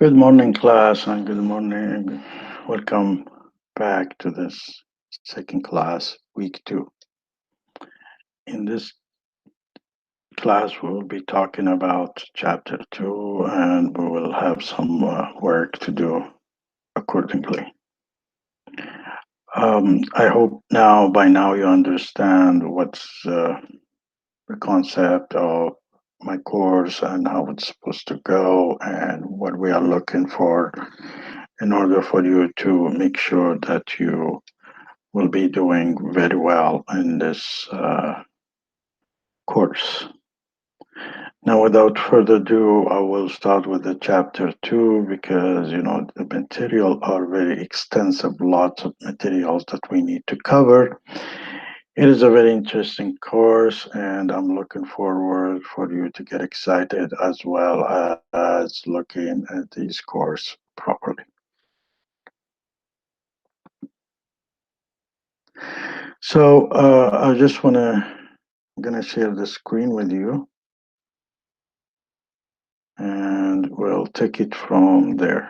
Good morning, class, and good morning. Welcome back to this second class, week two. In this class, we will be talking about chapter two, and we will have some work to do accordingly. I hope by now you understand what's the concept of my course and how it's supposed to go and what we are looking for in order for you to make sure that you will be doing very well in this course. Now, without further ado, I will start with the chapter two because the material are very extensive, lots of materials that we need to cover. It is a very interesting course, and I'm looking forward for you to get excited as well as looking at this course properly. So I just gonna share the screen with you, and we'll take it from there.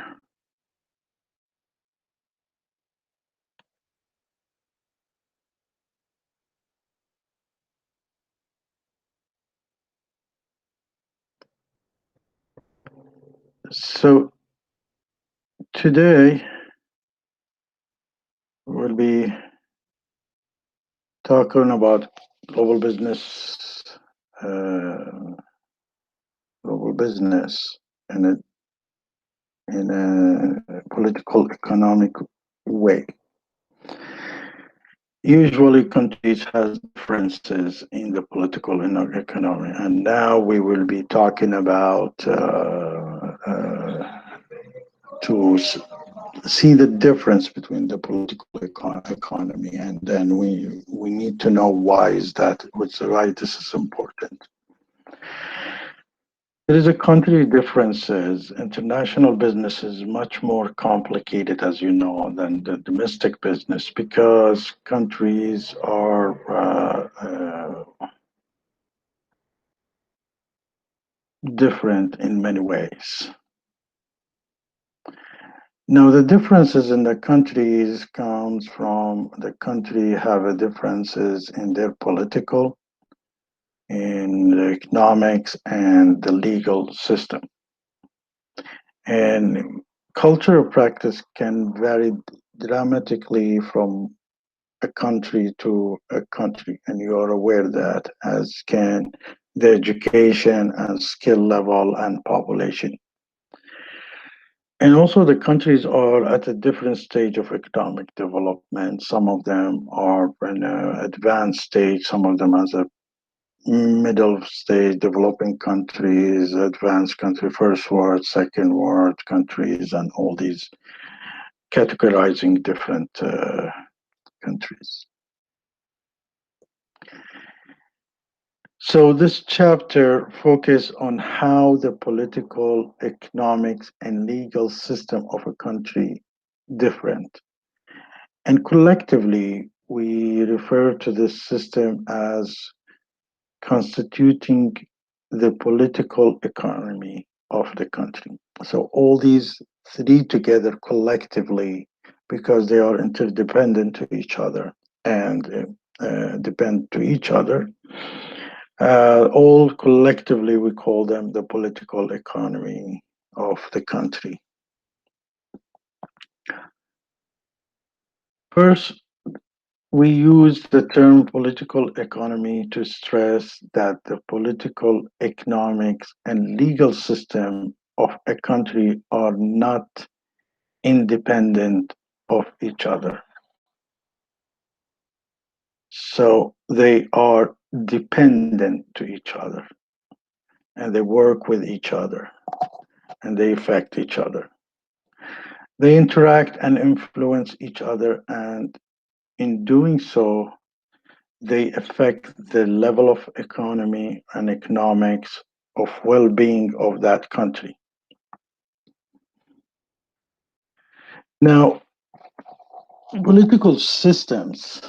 So today we'll be talking about global business, uh, global business, and in a political economic way. Usually, countries has differences in the political and economy, and now we will be talking about to see the difference between the political economy, and then we need to know why is that, why this is important. There is a country differences. International business is much more complicated, as you know, than the domestic business because countries are different in many ways. Now, the differences in the countries comes from the country have a differences in their political, in the economics, and the legal system. And cultural practice can vary dramatically from a country to a country, and you are aware that, as can the education and skill level and population. And also, the countries are at a different stage of economic development. Some of them are in an advanced stage, some of them as a middle stage, developing countries, advanced country, first world, second world countries, and all these categorizing different countries. So this chapter focus on how the political, economics, and legal system of a country different. And collectively, we refer to this system as constituting the political economy of the country. So all these three together collectively, because they are interdependent to each other and depend to each other, all collectively we call them the political economy of the country. First, we use the term political economy to stress that the political, economics, and legal system of a country are not independent of each other. So they are dependent to each other, and they work with each other, and they affect each other. They interact and influence each other, and in doing so, they affect the level of economy and economics of well-being of that country. Now, political systems.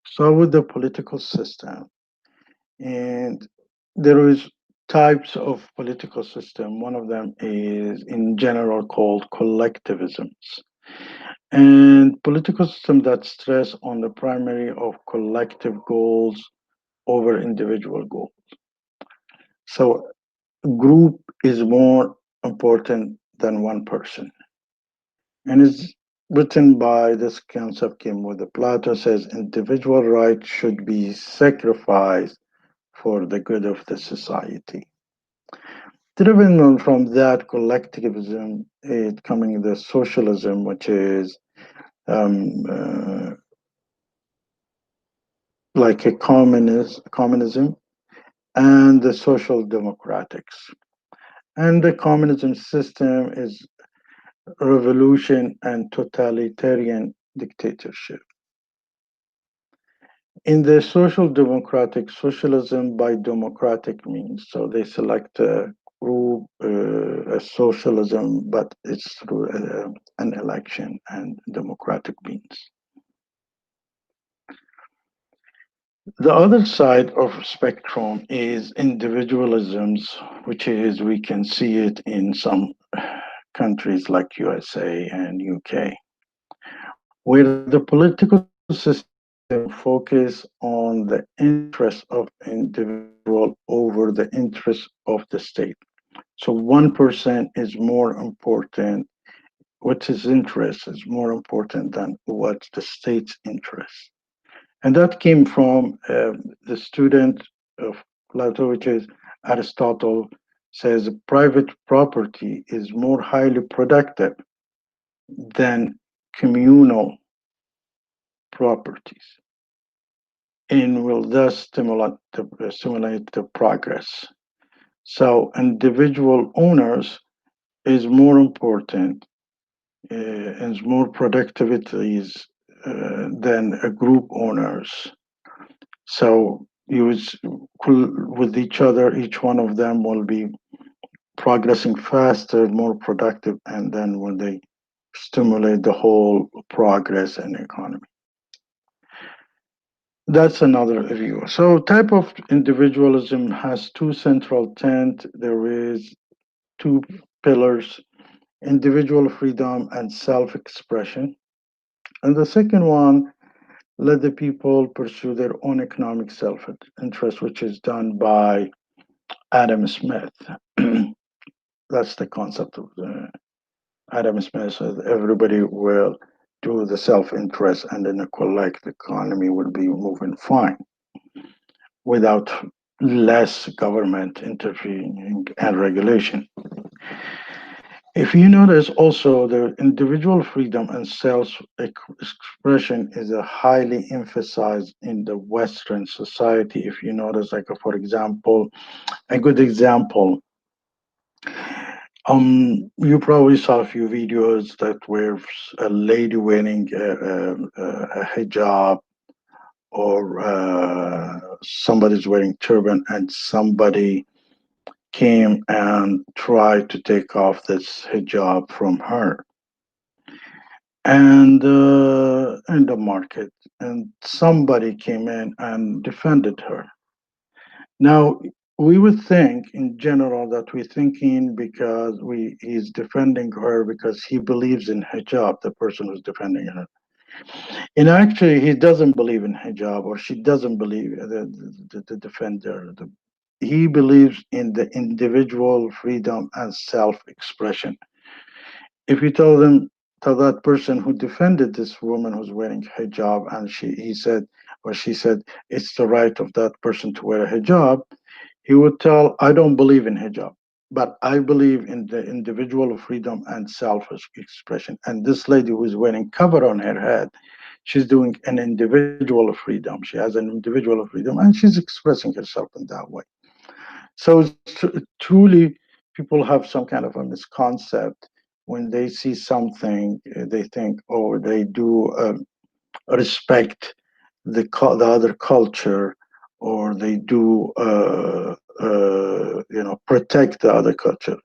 So with the political system, and there is types of political system. One of them is in general called collectivisms. And political system that stress on the primary of collective goals over individual goals. So group is more important than one person. And is written by this concept came with the Plato says individual rights should be sacrificed for the good of the society. Driven from that collectivism, it coming the socialism, which is like a communism, and the social democratics. And the communism system is revolution and totalitarian dictatorship. In the social democratic socialism by democratic means, so they select a group, a socialism, but it's through an election and democratic means. The other side of spectrum is individualisms, which is we can see it in some countries like USA and UK, where the political system focus on the interests of individual over the interests of the state. So 1% is more important, what his interest is more important than what the state's interest. And that came from the student of Plato, which is Aristotle, says private property is more highly productive than communal properties and will thus stimulate the progress. So individual owners is more important and more productivities than a group owners. So use with each other, each one of them will be progressing faster, more productive, and then when they stimulate the whole progress and economy. That's another view. So type of individualism has two central tenets. There is two pillars, individual freedom and self-expression. And the second one, let the people pursue their own economic self-interest, which is done by Adam Smith. That's the concept of Adam Smith says everybody will do the self-interest and then the collect economy will be moving fine without less government intervening and regulation. If you notice also the individual freedom and self-expression is a highly emphasized in the Western society. If you notice, like for example, a good example, you probably saw a few videos that were a lady wearing a hijab or somebody's wearing turban and somebody came and tried to take off this hijab from her and in the market and somebody came in and defended her. Now we would think in general that we're thinking because we he's defending her because he believes in hijab, the person who's defending her. And actually he doesn't believe in hijab or she doesn't believe the defender. He believes in the individual freedom and self-expression. If you tell that person who defended this woman who's wearing hijab and he said or she said it's the right of that person to wear a hijab, he would tell, I don't believe in hijab, but I believe in the individual freedom and self-expression. And this lady who is wearing cover on her head, she's doing an individual freedom. She has an individual freedom and she's expressing herself in that way. So truly, people have some kind of a misconcept when they see something, they think, oh, they do respect the other culture, or they do protect the other culture.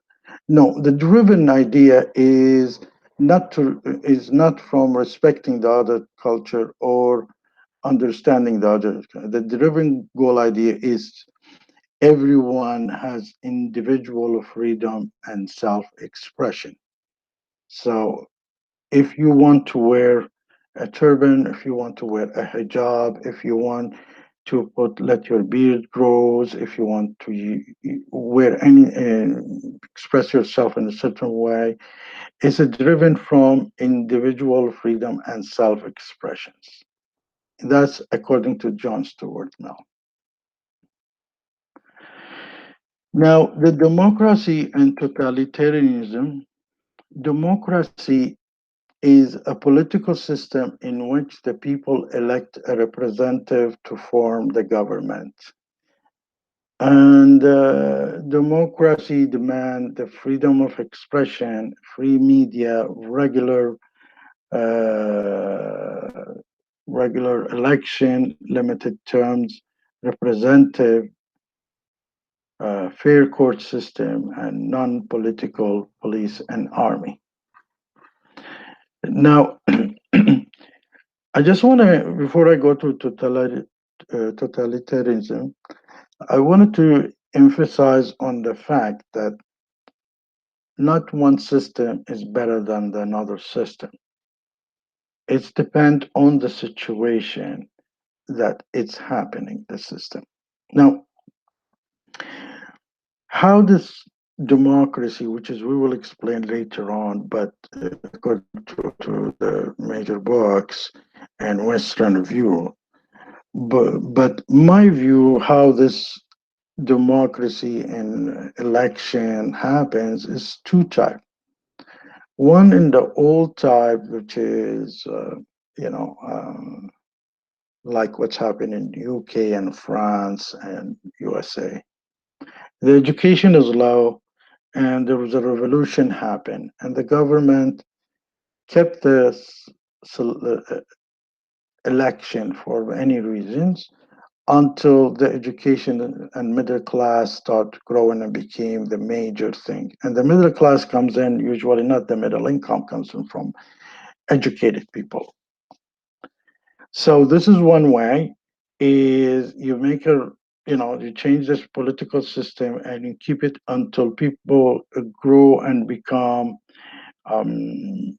No, the driven idea is not from respecting the other culture or understanding the other. The driven goal idea is everyone has individual freedom and self-expression. So if you want to wear a turban, if you want to wear a hijab, if you want to let your beard grows, if you want to wear any express yourself in a certain way, is driven from individual freedom and self-expressions. That's according to John Stuart Mill. Now, the democracy and totalitarianism. Democracy is a political system in which the people elect a representative to form the government. And democracy demands the freedom of expression, free media, uh, regular election, limited terms, representative, fair court system, and non-political police and army. Now, I just want to, before I go to totalitarianism, I wanted to emphasize on the fact that not one system is better than another system. It depends on the situation that it's happening, the system. Now, how this democracy, which is we will explain later on, but according to the major books and Western view, but my view, how this democracy and election happens is two types. One in the old type, which is, you know, like what's happening in UK and France and USA. The education is low, and there was a revolution happen, and the government kept this election for any reasons until the education and middle class start growing and became the major thing. And the middle class comes in, usually not the middle income, comes in from educated people. So this is one way, is you make a, you know, you change this political system and you keep it until people grow and become um,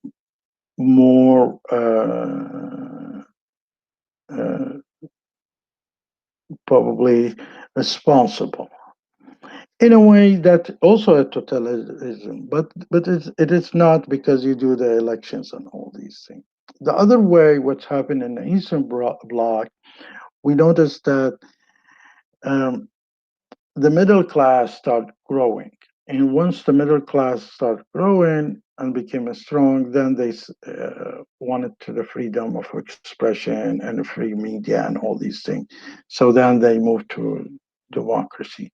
more uh, probably responsible in a way that also a totalitarianism, but it is not, because you do the elections and all these things. The other way, what's happened in the Eastern Bloc, we noticed that um, the middle class start growing, and once the middle class start growing and became strong, then they wanted to the freedom of expression and the free media and all these things. So then they moved to democracy.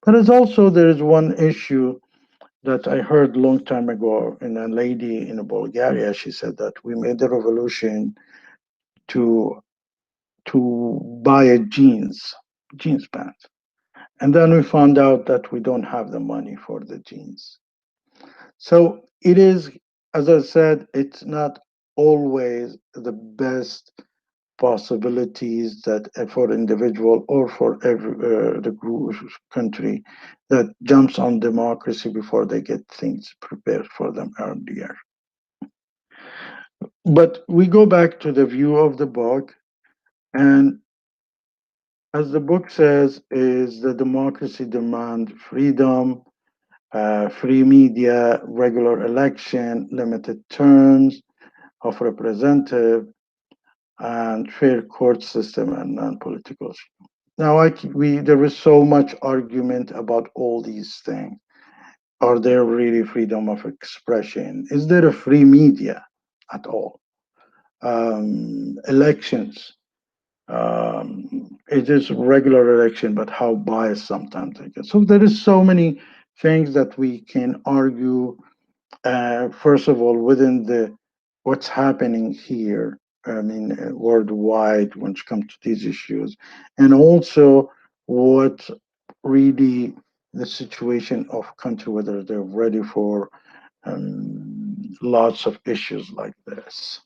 But it's also, there is one issue that I heard long time ago in a lady in Bulgaria. She said that we made the revolution to buy a jeans pants, and then we found out that we don't have the money for the jeans. So it is, as I said, it's not always the best possibilities that for individual or for every the group country that jumps on democracy before they get things prepared for them earlier. But we go back to the view of the book, and as the book says, is the democracy demand freedom, free media, regular election, limited terms of representative, and fair court system and non-political. Now, there is so much argument about all these things. Are there really freedom of expression? Is there a free media at all? Elections. It is regular election, but how biased sometimes they get. So there is so many things that we can argue. First of all, within the what's happening here, I mean, worldwide when it comes to these issues, and also what really the situation of country, whether they're ready for lots of issues like this.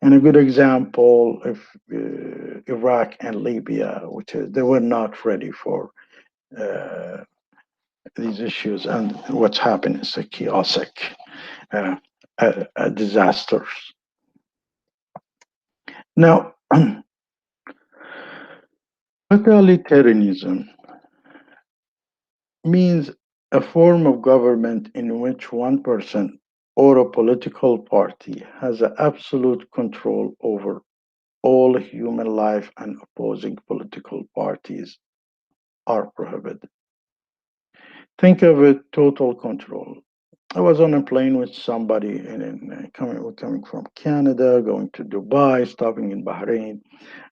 And a good example, if Iraq and Libya, which is, they were not ready for uh, these issues, and what's happened is a chaotic uh, disasters. Now, totalitarianism means a form of government in which one person or a political party has absolute control over all human life, and opposing political parties are prohibited. Think of it total control. I was on a plane with somebody coming from Canada, going to Dubai, stopping in Bahrain,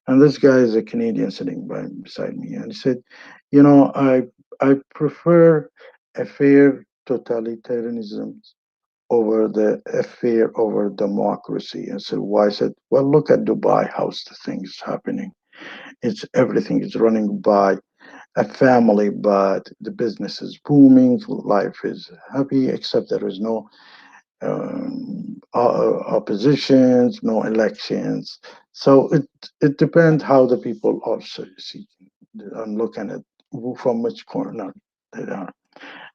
and this guy is a Canadian sitting beside me, and he said, "You know, I prefer a fair totalitarianism over the a fair over democracy." And so why? I said, "Well, look at Dubai. How's the things happening? It's everything is running by a family, but the business is booming, life is happy, except there is no oppositions, no elections. So it depends how the people are seeking and looking at from which corner they are.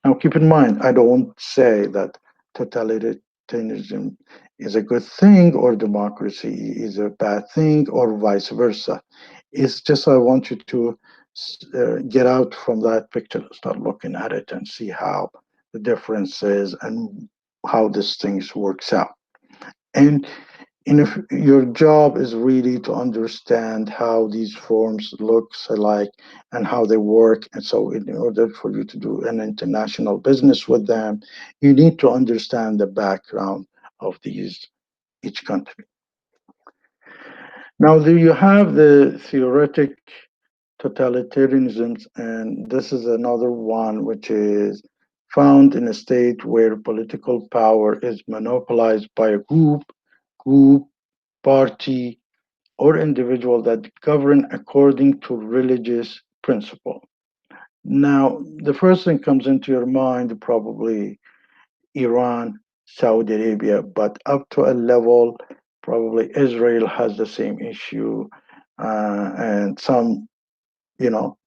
Now, keep in mind, I don't say that totalitarianism is a good thing or democracy is a bad thing or vice versa. It's just I want you to get out from that picture, start looking at it, and see how the difference is and how this things works out. And if your job is really to understand how these forms looks alike and how they work, and so in order for you to do an international business with them, you need to understand the background of these each country. Now, do you have the theoretic totalitarianisms, and this is another one which is found in a state where political power is monopolized by a group, party, or individual that govern according to religious principle. Now, the first thing comes into your mind probably Iran, Saudi Arabia, but up to a level, probably Israel has the same issue, and some, you know,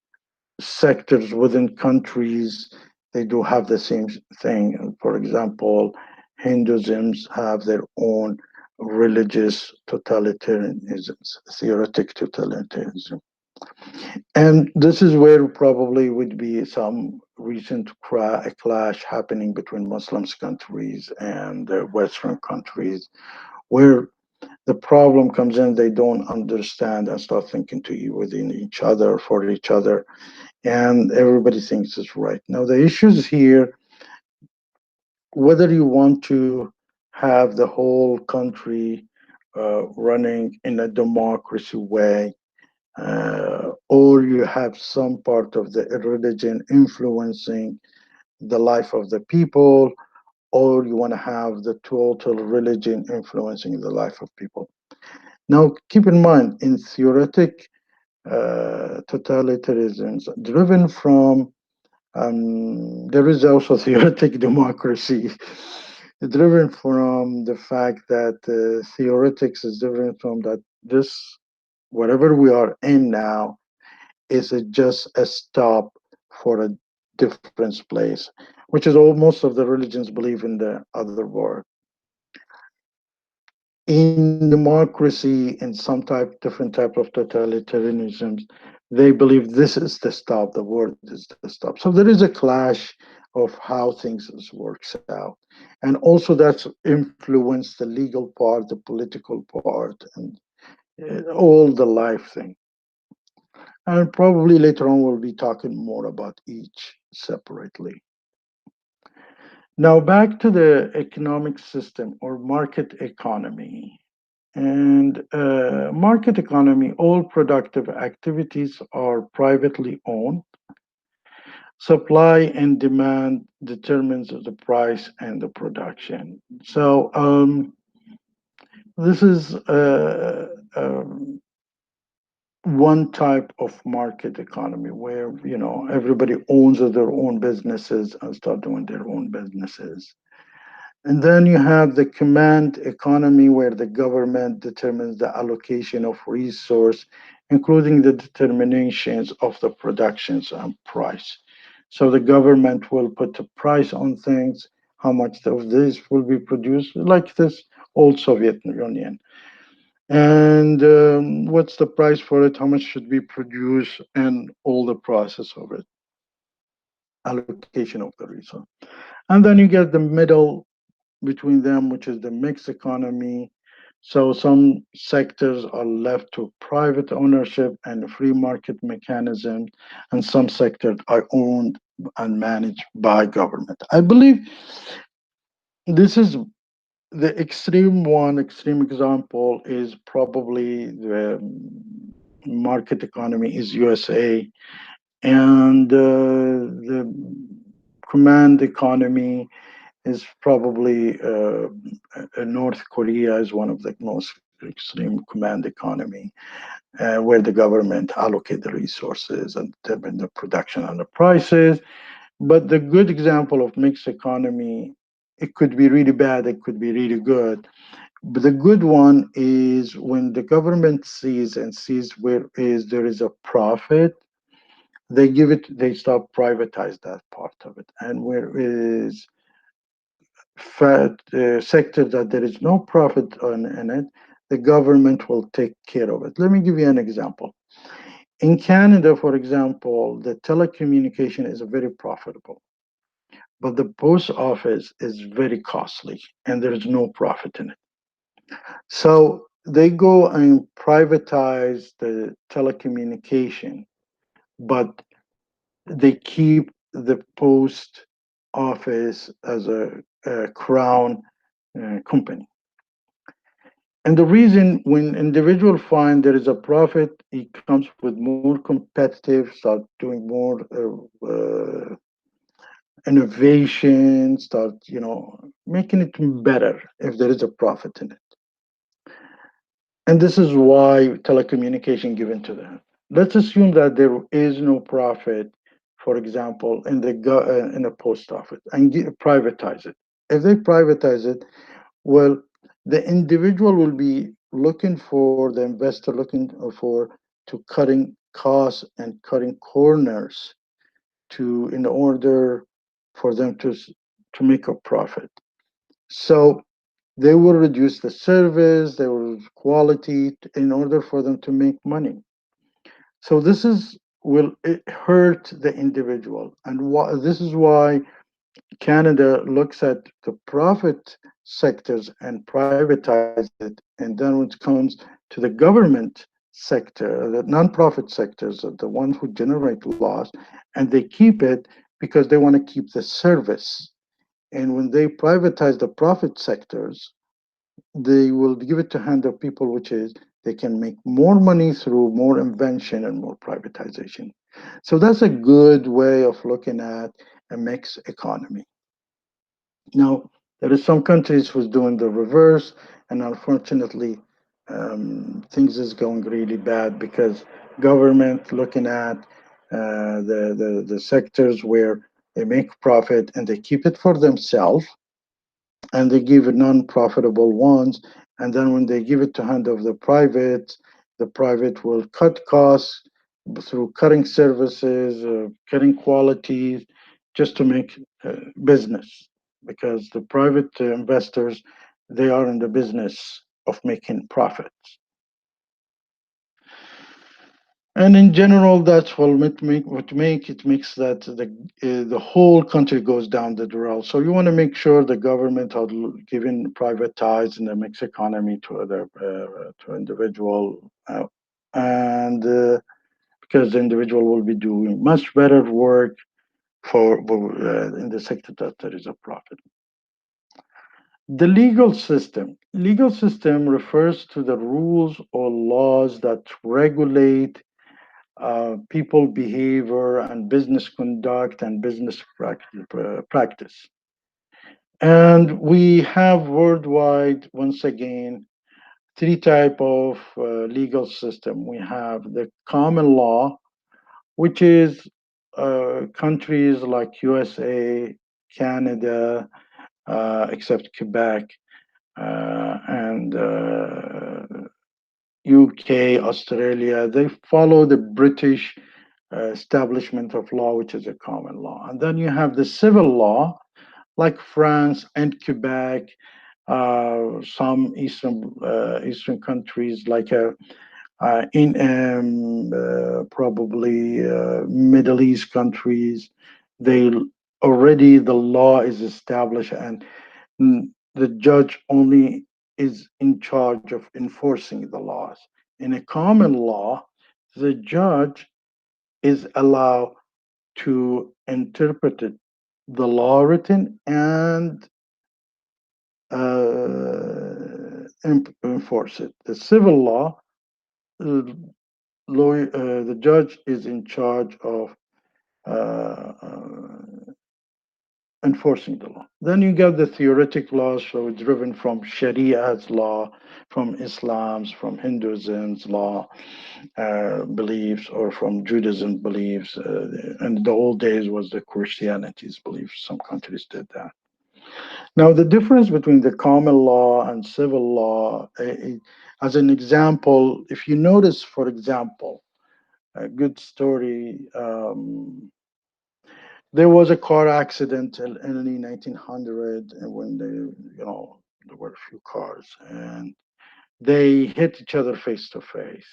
sectors within countries they do have the same thing. For example, Hinduisms have their own religious totalitarianisms, theoretic totalitarianism. And this is where probably would be some recent clash happening between Muslims countries and the Western countries, where the problem comes in, they don't understand and start thinking within each other, for each other, and everybody thinks it's right. Now, the issues here, whether you want to have the whole country running in a democracy way, or you have some part of the religion influencing the life of the people, or you want to have the total religion influencing the life of people. Now, keep in mind, in theoretic totalitarianisms driven from there is also theoretic democracy driven from the fact that theoretics is different from that this whatever we are in now is just a stop for a different place, which is all most of the religions believe in the other world. In democracy, in some different type of totalitarianisms, they believe this is the stop, the word is the stop. So there is a clash of how things works out. And also that's influenced the legal part, the political part, and all the life thing. And probably later on we'll be talking more about each separately. Now back to the economic system or market economy. And market economy, all productive activities are privately owned. Supply and demand determines the price and the production. So this is one type of market economy where everybody owns their own businesses and start doing their own businesses. And then you have the command economy where the government determines the allocation of resource, including the determinations of the productions and price. So the government will put a price on things, how much of this will be produced, like this old Soviet Union. And what's the price for it? How much should be produced, and all the process of it, allocation of the resource. And then you get the middle between them, which is the mixed economy. So some sectors are left to private ownership and free market mechanism, and some sectors are owned and managed by government. I believe this is the extreme one. Extreme example is probably the market economy is USA, and the command economy is probably North Korea is one of the most extreme command economy, where the government allocate the resources and determine the production and the prices. But the good example of mixed economy, it could be really bad, it could be really good. But the good one is when the government sees where is there is a profit, they give it, they start privatize that part of it. And where is sector that there is no profit in it, the government will take care of it. Let me give you an example. In Canada, for example, the telecommunication is very profitable, but the post office is very costly and there is no profit in it. So they go and privatize the telecommunication, but they keep the post office as a crown company. And the reason when individual find there is a profit, he comes with more competitive, start doing more innovation, start making it better if there is a profit in it. And this is why telecommunication given to them. Let's assume that there is no profit, for example, in the post office, and privatize it. If they privatize it, well, the individual will be looking for the investor looking for to cutting costs and cutting corners to in order for them to make a profit. So they will reduce the service, they will quality in order for them to make money. So this is will it hurt the individual, and this is why Canada looks at the profit sectors and privatize it, and then when it comes to the government sector, the nonprofit sectors are the ones who generate loss, and they keep it because they want to keep the service. And when they privatize the profit sectors, they will give it to hand of people, which is they can make more money through more invention and more privatization. So that's a good way of looking at a mixed economy. Now, there is some countries who's doing the reverse, and unfortunately, things is going really bad because government looking at the sectors where they make profit and they keep it for themselves, and they give non-profitable ones. And then when they give it to hand of the private will cut costs through cutting services, cutting qualities, just to make business. Because the private investors, they are in the business of making profits. And in general, that's what make it makes that the whole country goes down the rail. So you want to make sure the government are giving privatized in the mixed economy to other to individual, and because the individual will be doing much better work for in the sector that there is a profit. The legal system refers to the rules or laws that regulate people behavior and business conduct and business practice. And we have worldwide, once again, three type of legal system. We have the common law, which is countries like USA, Canada, except Quebec, and UK, Australia. They follow the British establishment of law, which is a common law. And then you have the civil law, like France and Quebec, some eastern countries like in probably Middle East countries, they already the law is established, and the judge only is in charge of enforcing the laws. In a common law, the judge is allowed to interpret it, the law written, and enforce it. The civil law, uh, the judge is in charge of uh, uh, enforcing the law. Then you get the theoretic laws, so it's driven from Sharia's law, from Islam's, from Hinduism's law beliefs, or from Judaism beliefs. And the old days was the Christianity's beliefs. Some countries did that. Now, the difference between the common law and civil law, as an example, if you notice, for example, a good story. There was a car accident in early 1900, and when there were a few cars, and they hit each other face to face.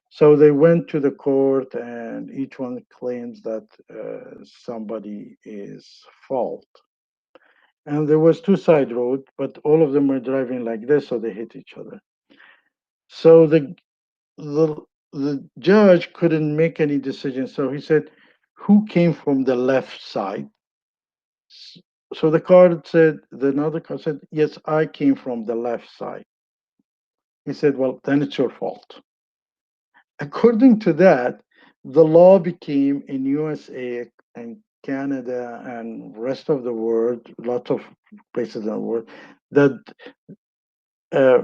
So they went to the court, and each one claims that somebody is fault. And there was two side road, but all of them were driving like this, so they hit each other. So the judge couldn't make any decision. So he said, "Who came from the left side?" So the another car said, "Yes, I came from the left side." He said, "Well, then it's your fault." According to that, the law became in USA and Canada and rest of the world, lots of places in the world, that uh,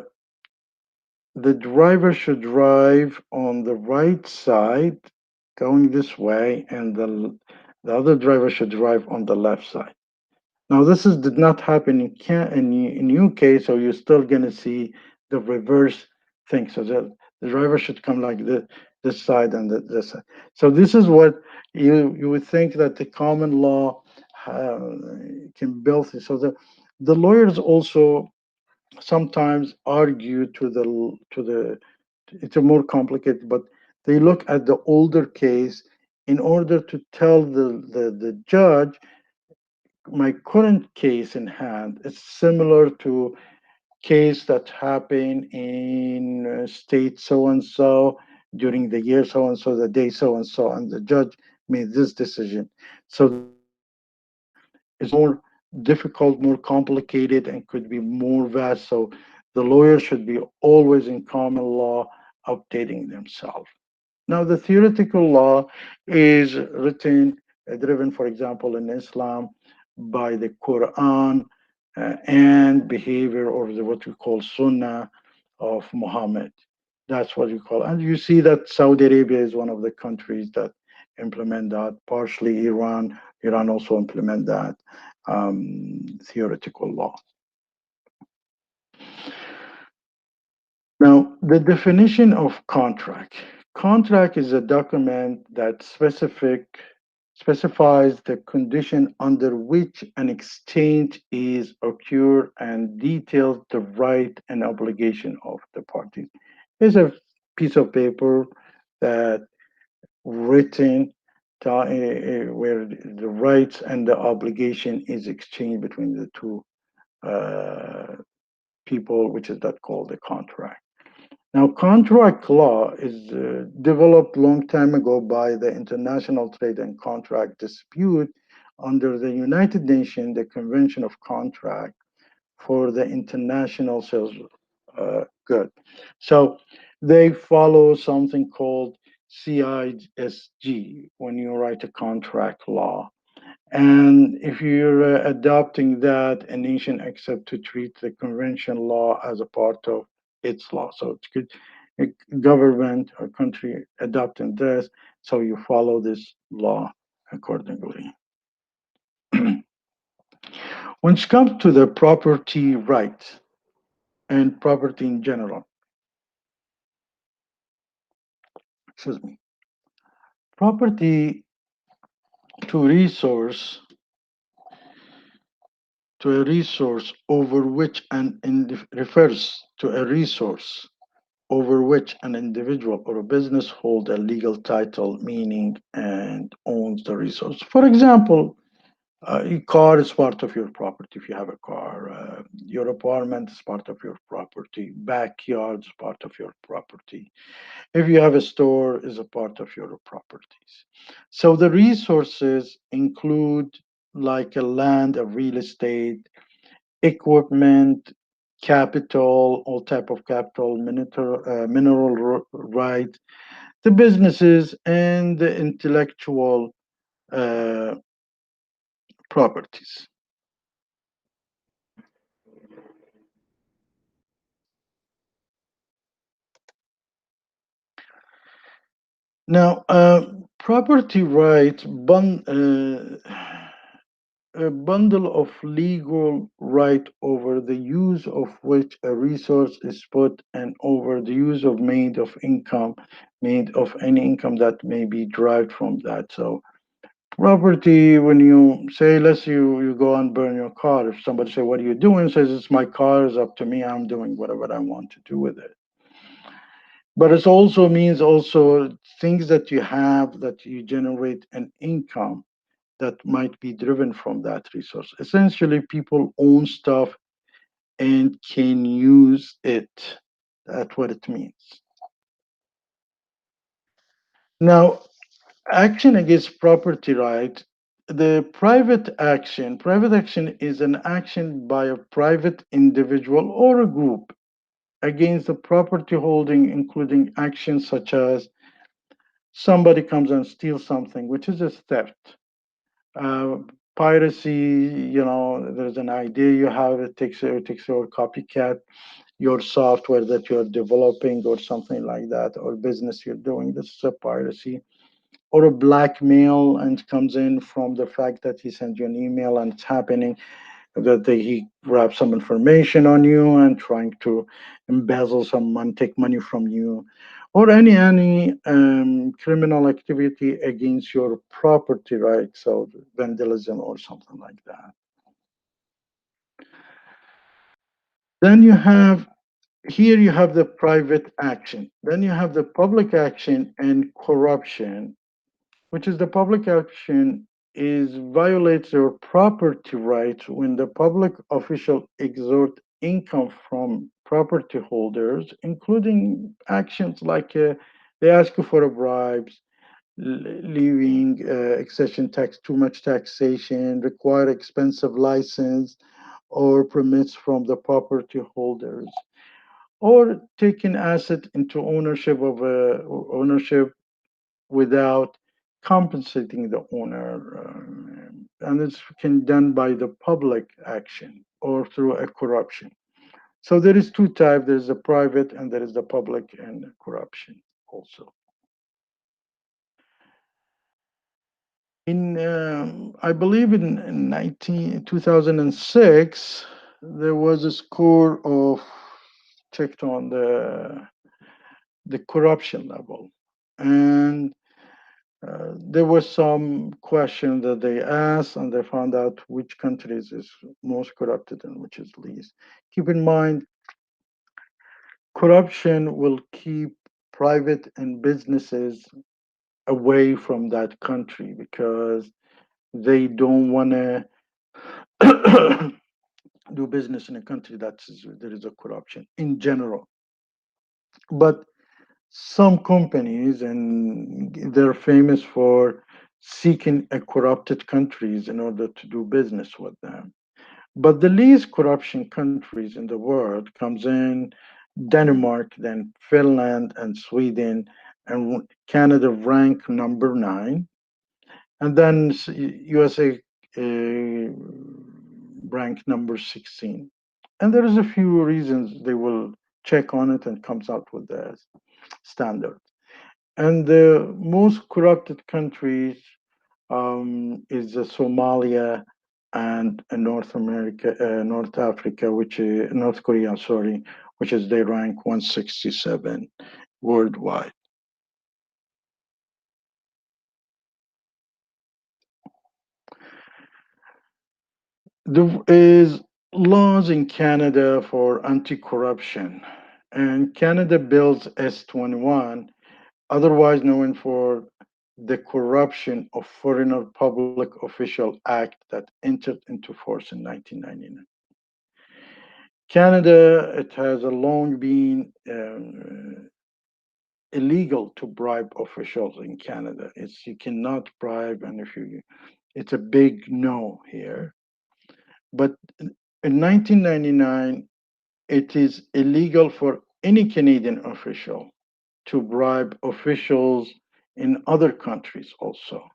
the driver should drive on the right side going this way, and the other driver should drive on the left side. Now, did not happen in UK, so you're still gonna see the reverse thing. So the driver should come like this side and this side. So this is what you would think that the common law uh, can build. So the lawyers also sometimes argue to the it's a more complicated, but they look at the older case in order to tell the judge, my current case in hand is similar to case that happened in state so and so during the year so and so, the day so and so, and the judge made this decision. So the common law is more difficult, more complicated, and could be more vast. So the lawyer should be always in common law updating themselves. Now, the theoretical law is driven, for example, in Islam by the Quran and behavior, or what we call Sunnah of Muhammad. That's what you call. And you see that Saudi Arabia is one of the countries that implement that. Partially Iran. Iran also implement that theoretical law. Now, the definition of contract. Contract is a document that specifies the condition under which an exchange is occurred and details the right and obligation of the parties. It's a piece of paper that written where the rights and the obligation is exchanged between the two uh, people, which is that called a contract. Now, contract law is developed long time ago by the International Trade and Contract Dispute under the United Nations, the Convention of Contract for the International Sales Good. So they follow something called CISG when you write a contract law. And if you're adopting that, a nation accept to treat the convention law as a part of its law. So it's good, a government or country adopting this, so you follow this law accordingly. When it comes to the property rights and property in general, excuse me, Property to resource to a resource over which refers to a resource over which an individual or a business hold a legal title, meaning, and owns the resource. For example, your car is part of your property if you have a car. Your apartment is part of your property. Backyard is part of your property. If you have a store, is a part of your properties. So the resources include like a land, a real estate, equipment, capital, all type of capital, mineral right, the businesses, and the intellectual uh, properties. Now, property rights, a bundle of legal right over the use of which a resource is put and over the use of made of any income that may be derived from that. So property, when you say, let's you go and burn your car, if somebody say, what are you doing? Says, it's my car, it's up to me, I'm doing whatever I want to do with it. But it also means also things that you have that you generate an income that might be driven from that resource. Essentially, people own stuff and can use it. That's what it means. Now, action against property right. Private action is an action by a private individual or a group against the property holding, including actions such as somebody comes and steals something, which is a theft. Uh, Piracy, there's an idea you have, it takes your copycat, your software that you're developing or something like that, or business you're doing. This is a piracy. Or a blackmail and comes in from the fact that he sent you an email and it's happening that he grabs some information on you and trying to embezzle some money, take money from you, or any criminal activity against your property rights, so vandalism or something like that. Then you have the private action. Then you have the public action and corruption, which is the public action is violates your property rights when the public official extort income from property holders, including actions like they ask you for a bribes, leaving excession tax, too much taxation, require expensive license or permits from the property holders, or taking asset into ownership without compensating the owner. And it's can done by the public action or through a corruption. So there is two types. There is the private and there is the public and corruption also. I believe in 2006, there was a score of checked on the corruption level. And there was some question that they asked, and they found out which countries is most corrupted and which is least. Keep in mind, corruption will keep private and businesses away from that country because they don't want to do business in a country there is a corruption in general. But some companies, and they're famous for seeking a corrupted countries in order to do business with them. But the least corruption countries in the world comes in Denmark, then Finland and Sweden, and Canada rank number 9, and then USA rank number 16. And there is a few reasons they will check on it and comes out with the standard. And the most corrupted countries is Somalia and North Africa, which is North Korea, sorry, which is they rank 167 worldwide. There is laws in Canada for anti-corruption, and Canada Bills S21, otherwise known for the Corruption of Foreigner Public Official Act that entered into force in 1999. Canada, it has a long been illegal to bribe officials in Canada. It's you cannot bribe, and if you, it's a big no here. But in 1999, it is illegal for any Canadian official to bribe officials in other countries also.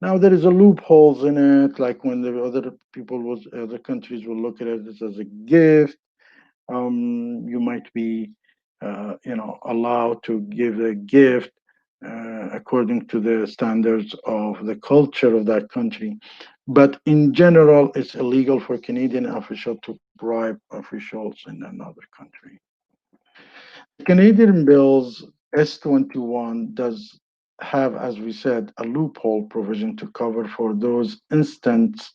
Now there is a loopholes in it, like when the other people was other countries will look at it as a gift. You might be, allowed to give a gift according to the standards of the culture of that country. But in general, it's illegal for Canadian officials to bribe officials in another country. The Canadian bills S21 does have, as we said, a loophole provision to cover for those instances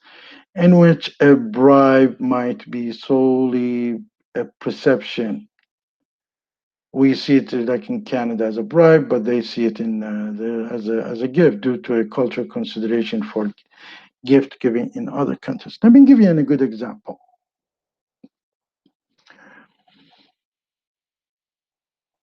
in which a bribe might be solely a perception. We see it like in Canada as a bribe, but they see it as a gift due to a cultural consideration for gift giving in other countries. Let me give you a good example.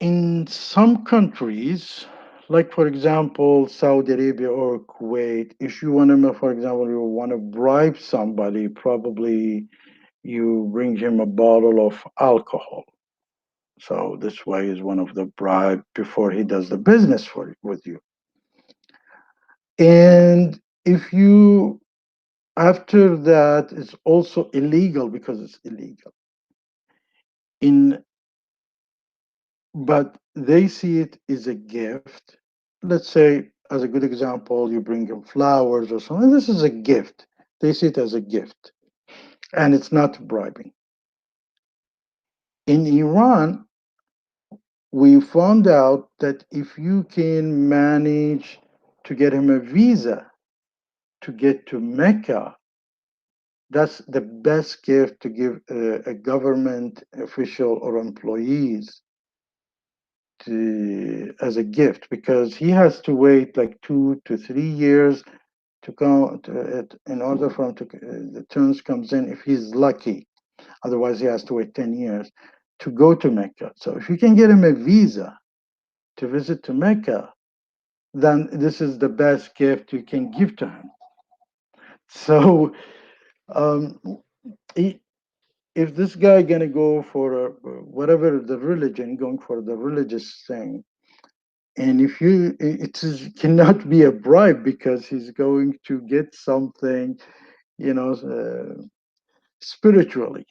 In some countries, like for example, Saudi Arabia or Kuwait, if you want to, for example, you want to bribe somebody, probably you bring him a bottle of alcohol. So this way is one of the bribe before he does the business for with you. And if you after that, it's also illegal because it's illegal. In but they see it as a gift. Let's say, as a good example, you bring them flowers or something. This is a gift. They see it as a gift, and it's not bribing. In Iran, we found out that if you can manage to get him a visa to get to Mecca, that's the best gift to give a government official or employees as a gift, because he has to wait like 2 to 3 years to come to it in order for him to the terms comes in if he's lucky. Otherwise, he has to wait 10 years to go to Mecca. So if you can get him a visa to visit to Mecca, then this is the best gift you can give to him. So um, he, if this guy gonna go for whatever the religion, going for the religious thing, and if you, it is cannot be a bribe because he's going to get something, spiritually.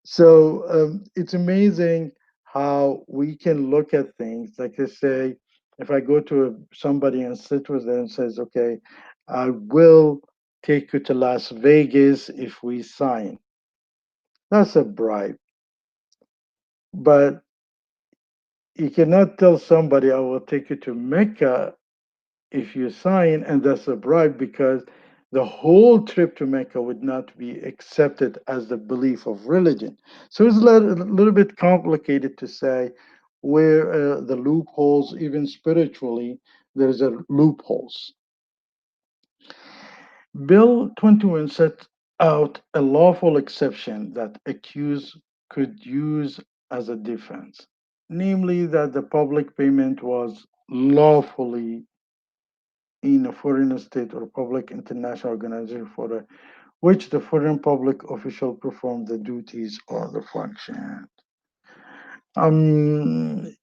So it's amazing how we can look at things. Like I say, if I go to somebody and sit with them and says, "Okay, I will take you to Las Vegas if we sign," that's a bribe. But you cannot tell somebody, "I will take you to Mecca if you sign," and that's a bribe because the whole trip to Mecca would not be accepted as the belief of religion. So it's a little bit complicated to say where the loopholes, even spiritually, there's a loopholes. Bill 21 set out a lawful exception that accused could use as a defense, namely that the public payment was lawfully in a foreign state or public international organization for which the foreign public official performed the duties or the function. Um,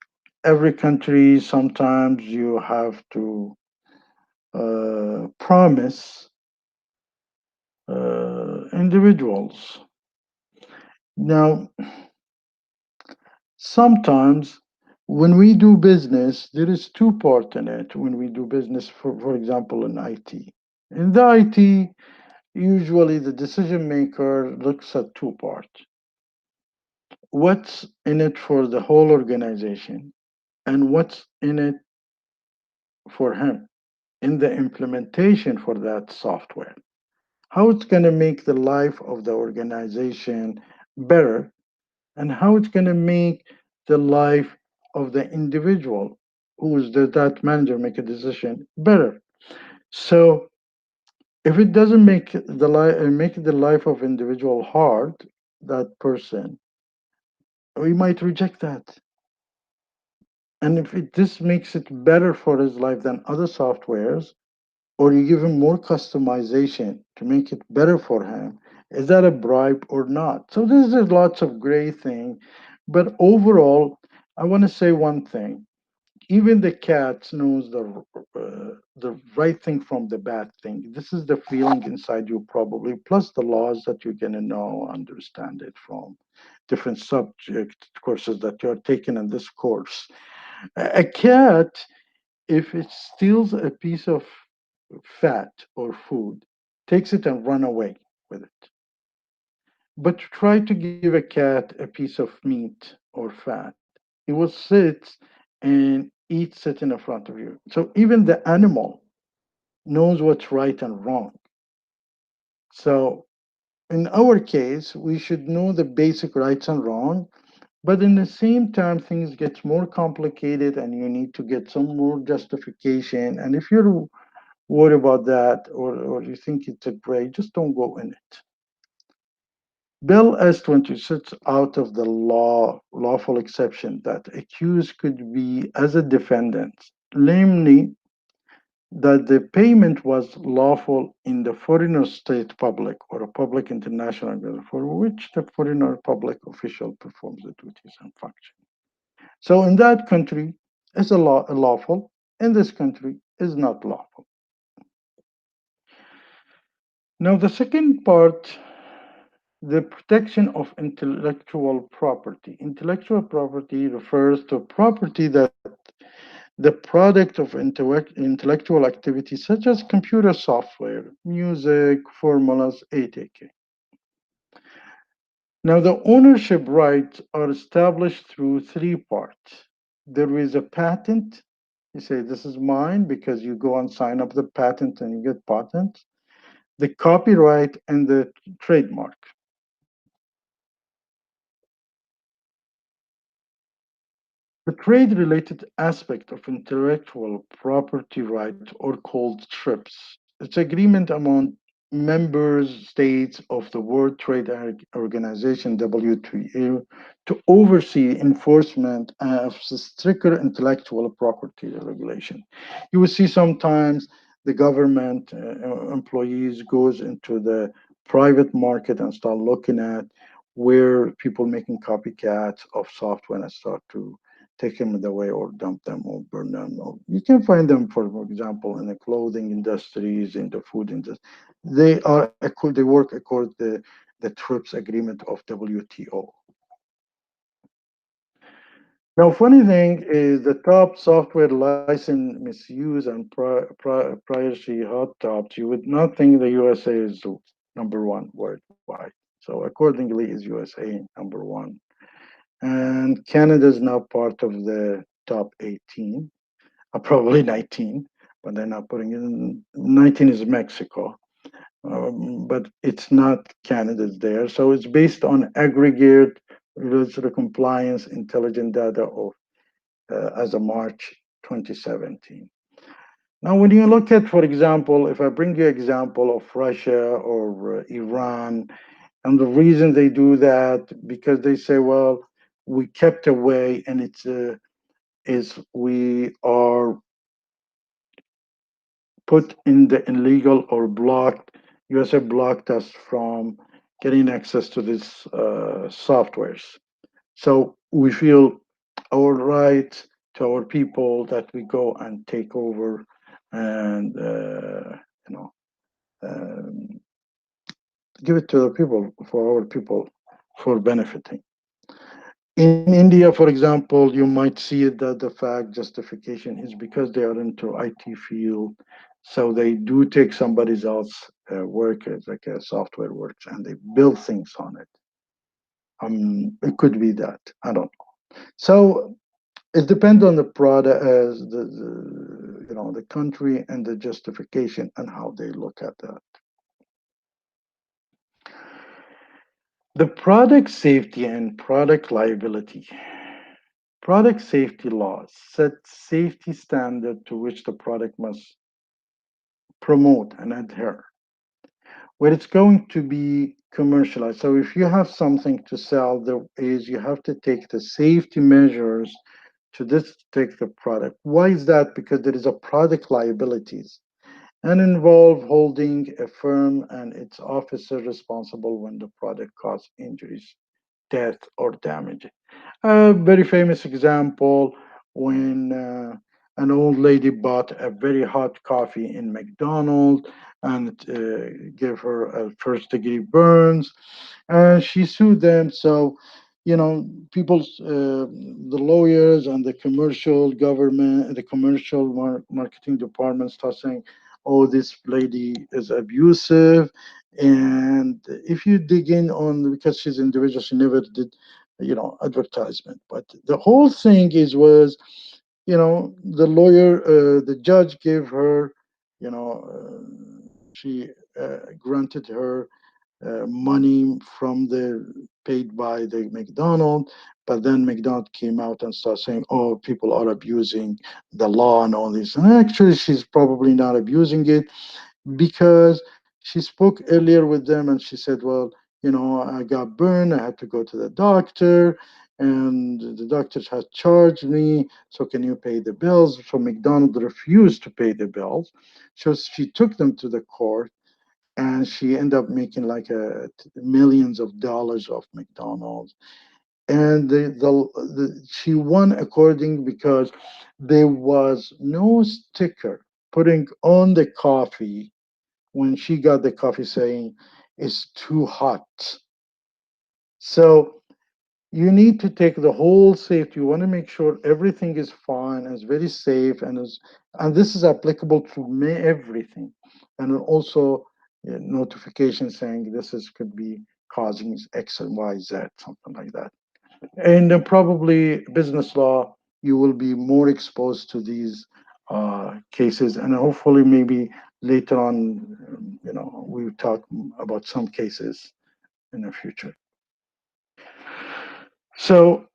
every country sometimes you have to promise individuals. Now, sometimes when we do business, there is two part in it. When we do business, for example, in IT. In the IT, usually the decision maker looks at two parts. What's in it for the whole organization and what's in it for him in the implementation for that software. how it's going to make the life of the organization better, and how it's going to make the life of the individual who is that manager make a decision better. So if it doesn't make the life of individual hard, that person, we might reject that. And if this makes it better for his life than other softwares, or you give him more customization to make it better for him, is that a bribe or not? So there's lots of gray thing, but overall, I want to say one thing. Even the cat knows the right thing from the bad thing. This is the feeling inside you probably, plus the laws that you're gonna know, understand it from different subject courses that you're taking in this course. A cat, if it steals a piece of fat or food, takes it and run away with it. But try to give a cat a piece of meat or fat, it will sit and eats it in front of you. So even the animal knows what's right and wrong. So in our case, we should know the basic rights and wrong, but in the same time, things get more complicated and you need to get some more justification. And if you're worried about that, or you think it's a gray, just don't go in it. Bill S-20 sits out of the lawful exception that accused could be as a defendant, namely that the payment was lawful in the foreign state public or a public international organization for which the foreign or public official performs the duties and functions. So in that country, it's lawful. In this country, is not lawful. Now, the second part, the protection of intellectual property. Intellectual property refers to property that the product of intellectual activity such as computer software, music, formulas, etc. Now, the ownership rights are established through three parts. There is a patent. You say, this is mine because you go and sign up the patent and you get patent. The copyright and the trademark. The trade-related aspect of intellectual property rights are called TRIPS. It's agreement among members states of the World Trade Organization (WTO) to oversee enforcement of stricter intellectual property regulation. You will see sometimes the government employees goes into the private market and start looking at where people making copycats of software and start to take them away or dump them or burn them. Or you can find them, for example, in the clothing industries, in the food industry. They work according to the TRIPS agreement of WTO. Now, funny thing is the top software license misuse and piracy hot tops. You would not think the USA is number one worldwide. So accordingly, is USA number one. And Canada is now part of the top 18, probably 19, but they're not putting it in. 19 is Mexico, but it's not Canada's there. So it's based on aggregate regulatory compliance intelligent data of as of March 2017. Now, when you look at, for example, if I bring you example of Russia or Iran, and the reason they do that because they say, well, we kept away, and it's is we are put in the illegal or blocked. USA blocked us from getting access to these softwares. So we feel our right to our people that we go and take over and you know um, give it to the people for our people for benefiting. In India, for example, you might see it that the fact justification is because they are into IT field, so they do take somebody else work as like a software works and they build things on it. It could be that, I don't know. So it depends on the product as the country and the justification and how they look at that. The product safety and product liability. Product safety laws set safety standard to which the product must promote and adhere, where it's going to be commercialized. So if you have something to sell, there is you have to take the safety measures to this take the product. Why is that? Because there is a product liabilities and involve holding a firm and its officer responsible when the product causes injuries, death, or damage. A very famous example when an old lady bought a very hot coffee in McDonald's and it gave her a first degree burns, and she sued them. So, the lawyers and the commercial government, the commercial marketing department start saying, "Oh, this lady is abusive." And if you dig in on, because she's individual, she never did advertisement, but the whole thing is was the lawyer, the judge gave her, she granted her money from the paid by the McDonald, but then McDonald came out and started saying, "Oh, people are abusing the law and all this." And actually, she's probably not abusing it because she spoke earlier with them and she said, "Well, I got burned. I had to go to the doctor, and the doctors had charged me. So can you pay the bills?" So McDonald refused to pay the bills. So she took them to the court, and she ended up making like millions of dollars off McDonald's. And she won according because there was no sticker putting on the coffee when she got the coffee saying it's too hot. So you need to take the whole safety. You want to make sure everything is fine and is very safe, and this is applicable to everything, and also notification saying this is could be causing X and Y Z, something like that. And probably business law, you will be more exposed to these cases, and hopefully maybe later on, we talk about some cases in the future. So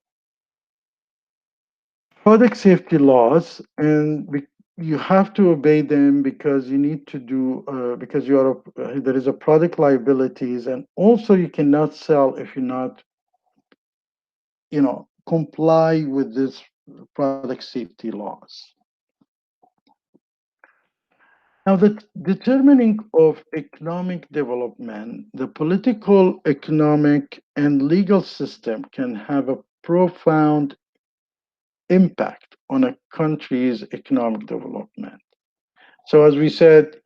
product safety laws, and you have to obey them because you need to do because there is a product liabilities, and also you cannot sell if you're not comply with this product safety laws. Now, the determining of economic development, the political, economic, and legal system can have a profound impact on a country's economic development. So, as we said,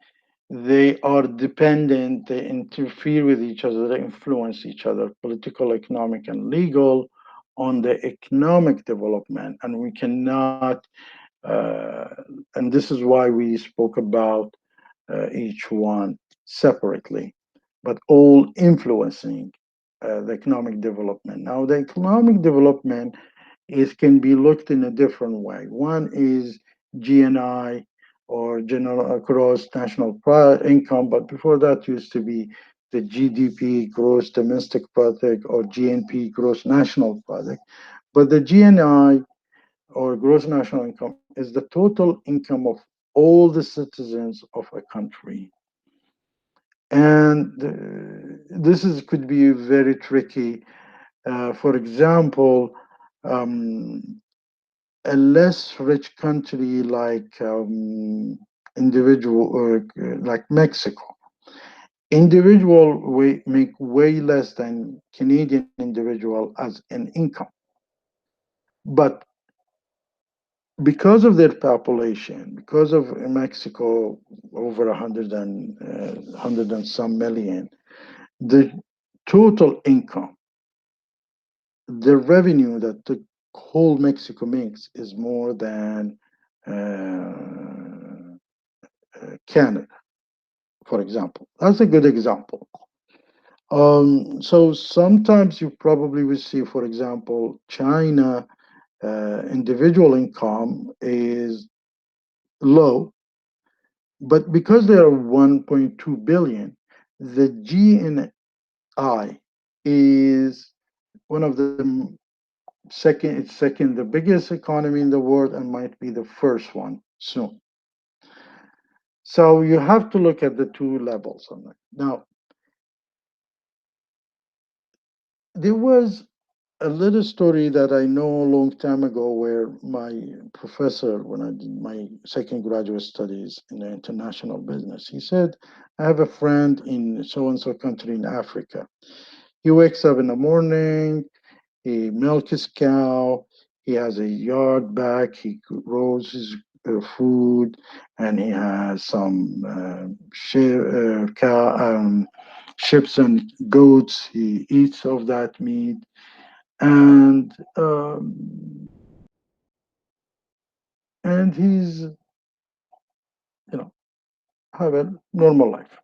they are dependent, they interfere with each other, they influence each other, political, economic, and legal, on the economic development. And we cannot, uh, and this is why we spoke about each one separately, but all influencing the economic development. Now, the economic development can be looked in a different way. One is GNI, or general gross national income, but before that used to be the GDP, gross domestic product, or GNP, gross national product. But the GNI, or gross national income, is the total income of all the citizens of a country. And this is could be very tricky. For example, um, a less rich country like individual or like Mexico, individual make way less than Canadian individual as an income, but because of their population, because of Mexico over 100 and some million, the total income, the revenue that the whole Mexico makes is more than Canada, for example. That's a good example. So sometimes you probably will see, for example, China individual income is low, but because they are 1.2 billion, the GNI is one of the second, the biggest economy in the world, and might be the first one soon. So you have to look at the two levels on it. Now, there was a little story that I know a long time ago where my professor, when I did my second graduate studies in international business, he said, I have a friend in so and so country in Africa. He wakes up in the morning, he milks his cow, he has a yard back, he grows his food, and he has some ships and goats. He eats of that meat, and he's have a normal life.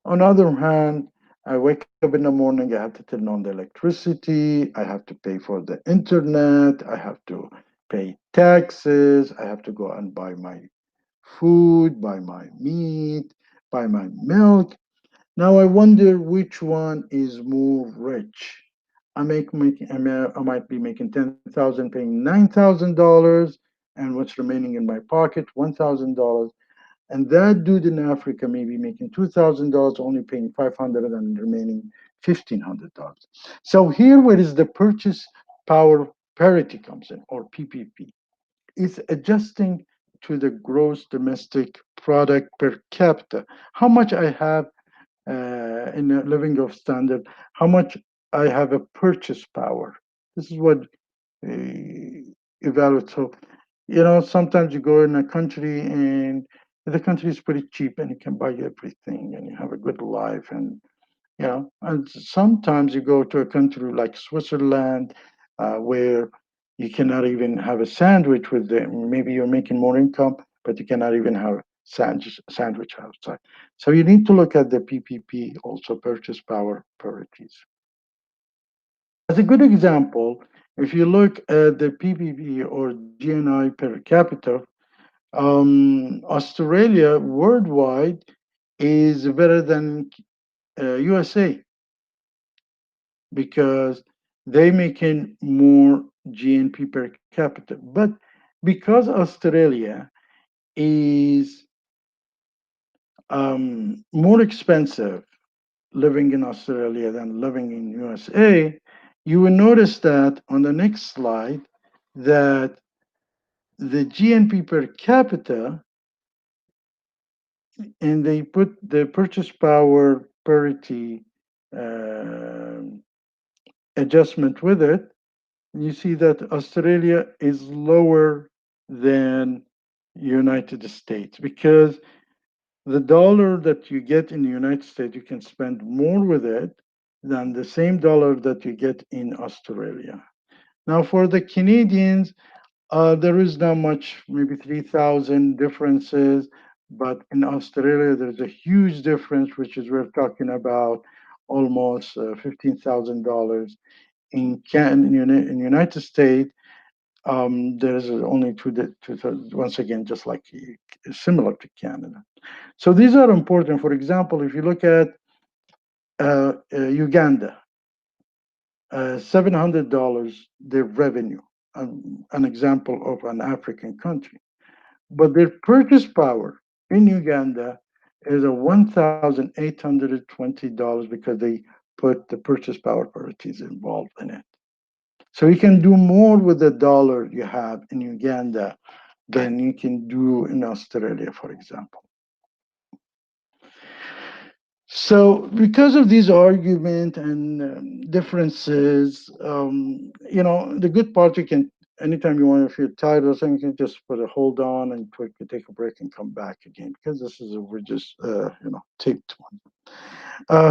On the other hand, I wake up in the morning, I have to turn on the electricity, I have to pay for the internet, I have to pay taxes, I have to go and buy my food, buy my meat, buy my milk. Now I wonder which one is more rich. I might be making 10,000, paying $9,000, and what's remaining in my pocket, $1,000. And that dude in Africa may be making $2,000, only paying 500 and remaining $1,500. So here, where is the purchase power parity comes in, or PPP? It's adjusting to the gross domestic product per capita. How much I have in a living of standard, how much I have a purchase power. This is what evaluate. So, sometimes you go in a country and the country is pretty cheap and you can buy everything and you have a good life. And sometimes you go to a country like Switzerland where you cannot even have a sandwich with them. Maybe you're making more income, but you cannot even have sandwich outside. So you need to look at the PPP, also purchase power parities. As a good example, if you look at the PPP or GNI per capita, Australia worldwide is better than USA because they making more GNP per capita. But because Australia is more expensive living in Australia than living in USA, you will notice that on the next slide that the GNP per capita, and they put the purchase power parity uh, adjustment with it, you see that Australia is lower than United States because the dollar that you get in the United States, you can spend more with it than the same dollar that you get in Australia. Now, for the Canadians, there is not much, maybe 3,000 differences, but in Australia, there's a huge difference, which is we're talking about almost $15,000. In United States, there's only once again, just like similar to Canada. So these are important. For example, if you look at Uganda, $700 their revenue, an example of an African country. But their purchase power in Uganda is a $1,820 because they put the purchase power parities involved in it. So you can do more with the dollar you have in Uganda than you can do in Australia, for example. So, because of these argument and differences, the good part you can anytime you want to feel tired or something, you can just put a hold on and quickly take a break and come back again because this is we're just taped one.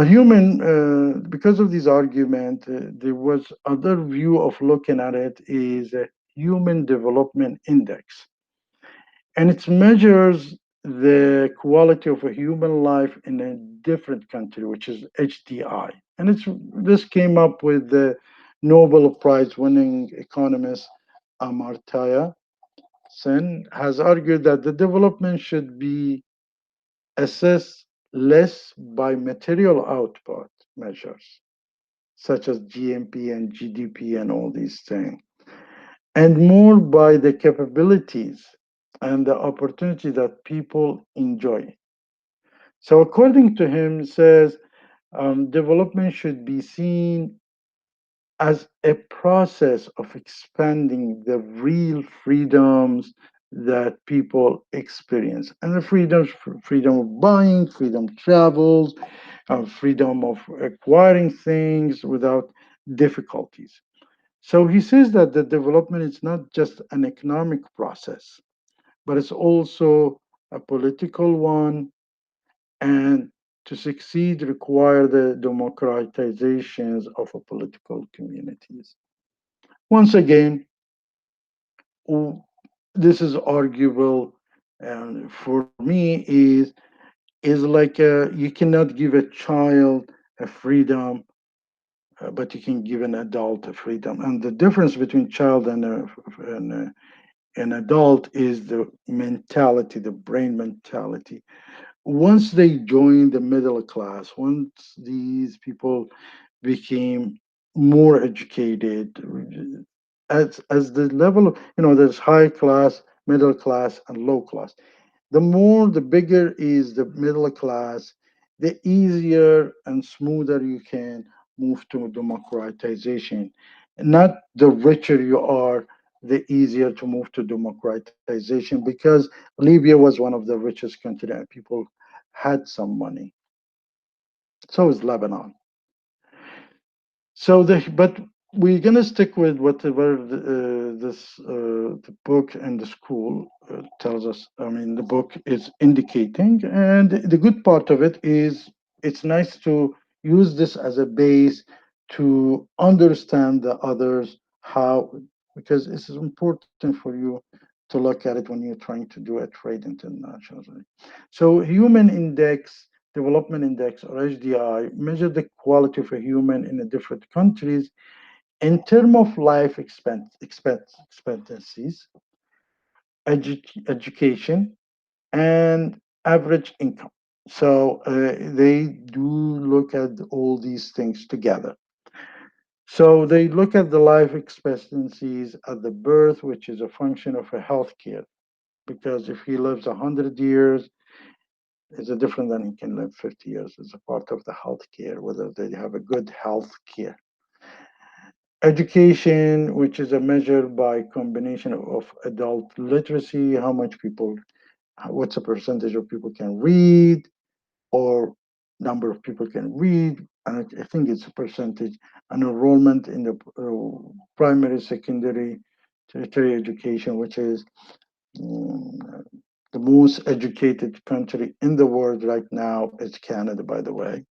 Human, because of these argument, there was other view of looking at it is a human development index, and it measures the quality of a human life in a different country, which is HDI. And this came up with the Nobel Prize winning economist Amartya Sen has argued that the development should be assessed less by material output measures such as GMP and GDP and all these things, and more by the capabilities and the opportunity that people enjoy. So, according to him, says development should be seen as a process of expanding the real freedoms that people experience, and the freedoms, freedom of buying, freedom of travels, freedom of acquiring things without difficulties. So he says that the development is not just an economic process, but it's also a political one, and to succeed require the democratizations of a political communities. Once again, w- this is arguable, and for me is like you cannot give a child a freedom, but you can give an adult a freedom. And the difference between child and an adult is the mentality, the brain mentality. Once they join the middle class, once these people became more educated, as the level of, there's high class, middle class, and low class. The more, the bigger is the middle class, the easier and smoother you can move to democratization. Not the richer you are, the easier to move to democratization, because Libya was one of the richest countries and people had some money. So is Lebanon. But we're gonna stick with whatever the book and the school tells us. I mean, the book is indicating, and the good part of it is it's nice to use this as a base to understand the others how, because it's important for you to look at it when you're trying to do a trade internationally. So, Human Index Development Index, or HDI, measure the quality of a human in the different countries in terms of life expectancies, education, and average income. So they do look at all these things together. So they look at the life expectancies at the birth, which is a function of a healthcare. Because if he lives 100 years, it's a different than he can live 50 years. It's a part of the healthcare, whether they have a good health care. Education, which is a measure by combination of adult literacy, how much people, what's a percentage of people can read, or number of people can read, and I think it's a percentage, and enrollment in the primary, secondary, tertiary education, which is mm, the most educated country in the world right now is Canada, by the way.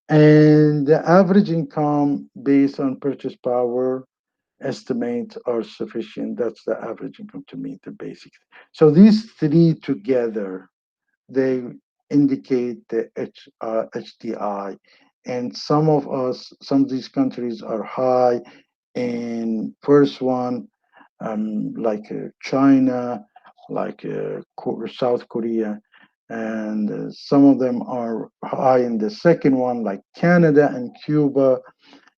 And the average income based on purchase power estimates are sufficient. That's the average income to meet the basics. So these three together, they indicate the HDI. And some of these countries are high in first one, like China, like South Korea, and some of them are high in the second one, like Canada and Cuba,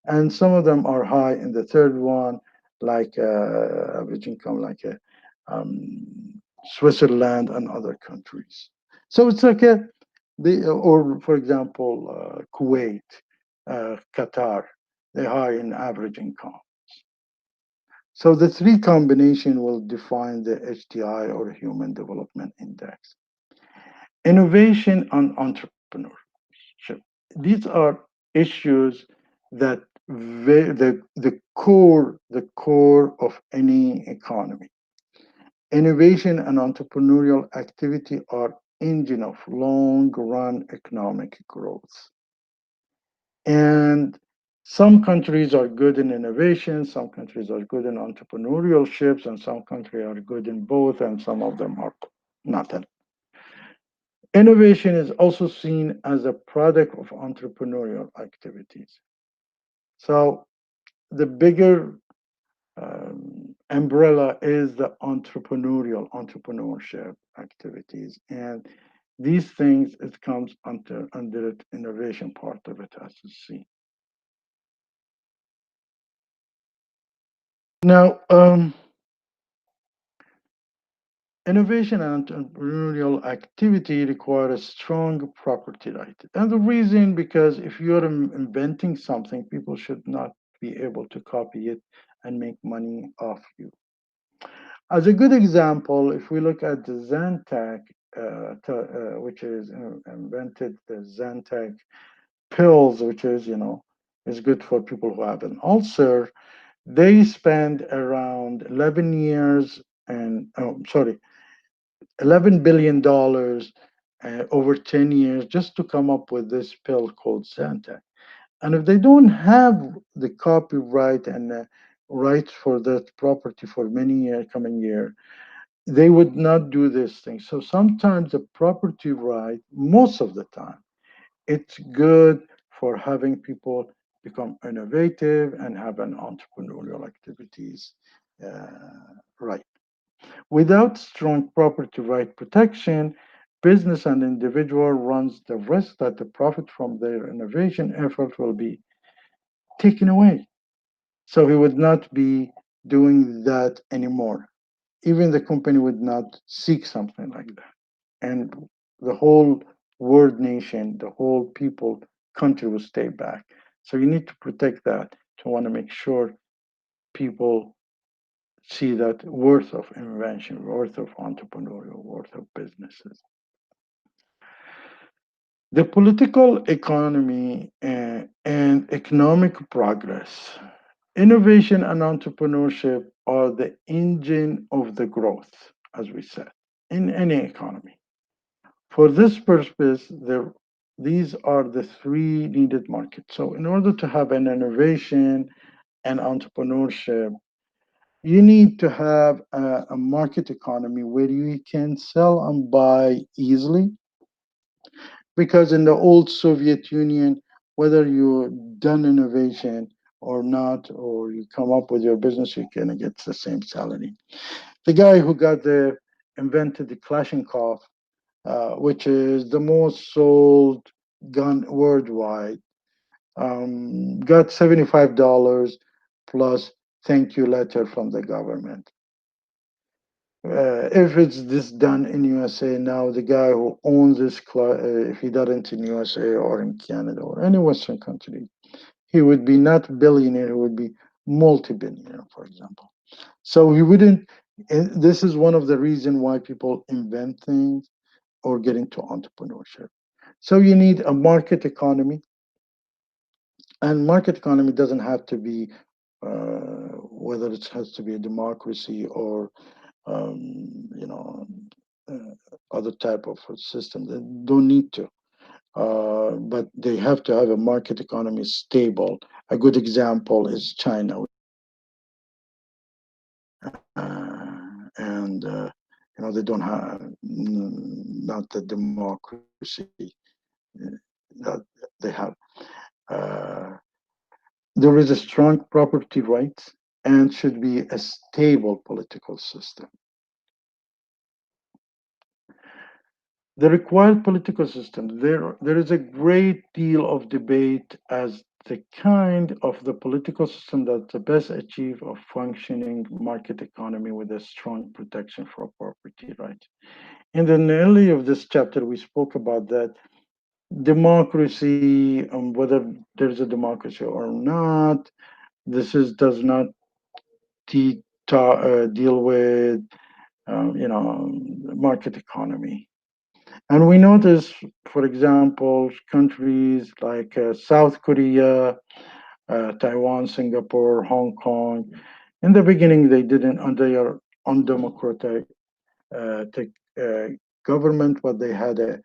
and some of them are high in the third one, like average income, like Switzerland and other countries. So it's like or for example, Kuwait, Qatar, they're high in average income. So the three combination will define the HDI, or Human Development Index. Innovation and entrepreneurship. These are issues that the core of any economy. Innovation and entrepreneurial activity are engine of long run economic growth. And some countries are good in innovation, some countries are good in entrepreneurial, and some countries are good in both, and some of them are not. Innovation is also seen as a product of entrepreneurial activities. So the bigger umbrella is the entrepreneurship activities, and these things, it comes under innovation part of it, as you see. Now, innovation and entrepreneurial activity require a strong property right. And the reason, because if you're inventing something, people should not be able to copy it and make money off you. As a good example, if we look at the Zantac, which is invented the Zantac pills, which is, is good for people who have an ulcer. They spend around 11 years and, oh, sorry, $11 billion over 10 years just to come up with this pill called Zantac. And if they don't have the copyright and rights for that property for many coming years, they would not do this thing. So sometimes the property right, most of the time, it's good for having people become innovative and have an entrepreneurial activities right. Without strong property right protection, business and individual runs the risk that the profit from their innovation effort will be taken away. So he would not be doing that anymore. Even the company would not seek something like that. And the whole world nation, the whole people, country will stay back. So you need to protect that to want to make sure people see that worth of invention, worth of entrepreneurial, worth of businesses. The political economy and economic progress. Innovation and entrepreneurship are the engine of the growth, as we said, in any economy. For this purpose, these are the three needed markets. So, in order to have an innovation and entrepreneurship, you need to have a market economy where you can sell and buy easily. Because in the old Soviet Union, whether you done innovation or not, or you come up with your business, you can get the same salary. The guy who got the invented the Kalashnikov, which is the most sold gun worldwide, got $75 plus thank you letter from the government. If it's this done in USA now, the guy who owns this, if he done it in USA or in Canada or any Western country, he would be not billionaire, he would be multi-billionaire, for example. So he wouldn't. This is one of the reasons why people invent things or get into entrepreneurship. So you need a market economy, and market economy doesn't have to be whether it has to be a democracy or you know, other type of system. They don't need to, but they have to have a market economy stable. A good example is China, and they don't have not the democracy that they have. Uh, there is a strong property rights and should be a stable political system. The required political system, there is a great deal of debate as the kind of the political system that the best achieve a functioning market economy with a strong protection for property rights. In the early of this chapter, we spoke about that democracy, whether there's a democracy or not. This is does not deal with market economy. And we notice, for example, countries like South Korea, Taiwan, Singapore, Hong Kong. In the beginning, they didn't, they are undemocratic uh, government, but they had a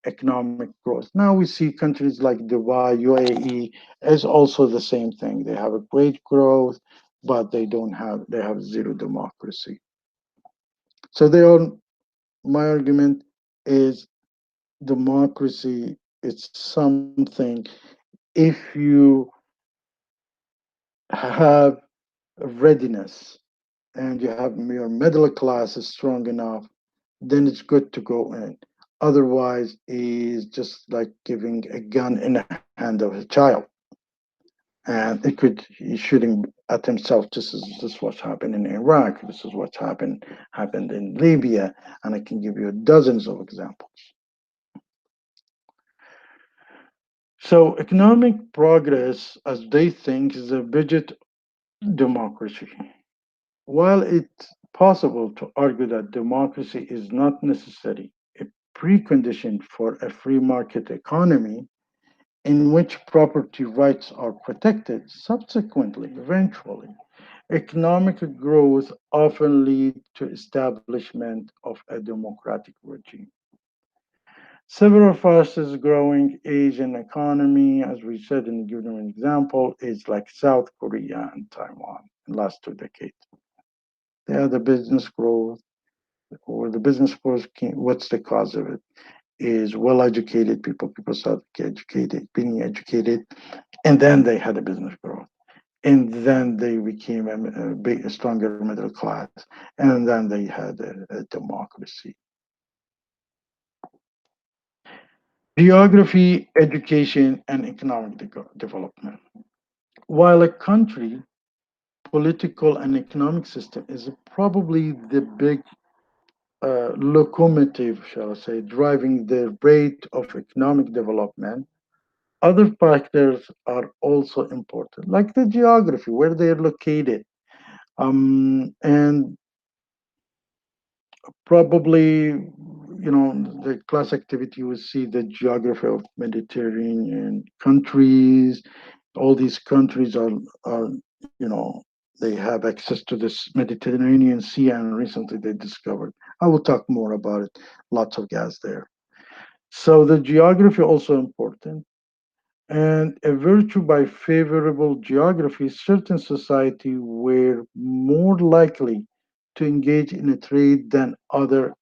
economic growth. Now we see countries like Dubai, UAE is also the same thing. They have a great growth, but they have zero democracy. So they are, my argument is democracy is something if you have readiness and you have your middle class is strong enough, then it's good to go in. Otherwise, is just like giving a gun in the hand of a child. and he's shooting at himself. This is what's happened in Iraq. This is what's happened in Libya, and I can give you dozens of examples. So economic progress, as they think, is a budget democracy. While it's possible to argue that democracy is not necessarily a precondition for a free market economy in which property rights are protected, subsequently, eventually, economic growth often leads to establishment of a democratic regime. Several fastest growing Asian economy, as we said in giving an example, is like South Korea and Taiwan in the last 2 decades. They are the business growth, or the business growth, what's the cause of it? Is well educated people, people started educated, being educated, and then they had a business growth. And then they became a stronger middle class, and then they had a democracy. Geography, education, and economic development. While a country political and economic system is probably the big locomotive, shall I say, driving the rate of economic development, other factors are also important, like the geography, where they're located. And probably, the class activity will see the geography of Mediterranean countries. All these countries are you know, they have access to this Mediterranean Sea, and recently they discovered. I will talk more about it. Lots of gas there. So the geography also important. And a virtue by favorable geography, certain society were more likely to engage in a trade than other,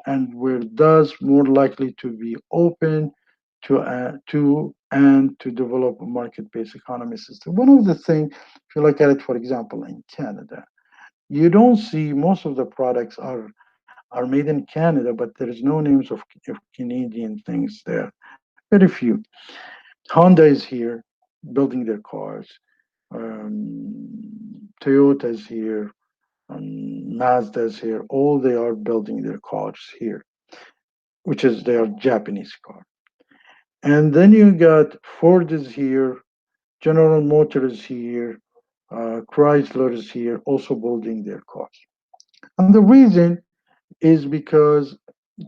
and were thus more likely to be open to and to develop a market-based economy system. One of the things, if you look at it, for example, in Canada, you don't see most of the products are made in Canada, but there is no names of Canadian things there. Very few. Honda is here building their cars. Toyota is here. Mazda is here. All they are building their cars here, which is their Japanese car. And then you got Ford is here. General Motors is here. Chrysler is here, also building their cars. And the reason is because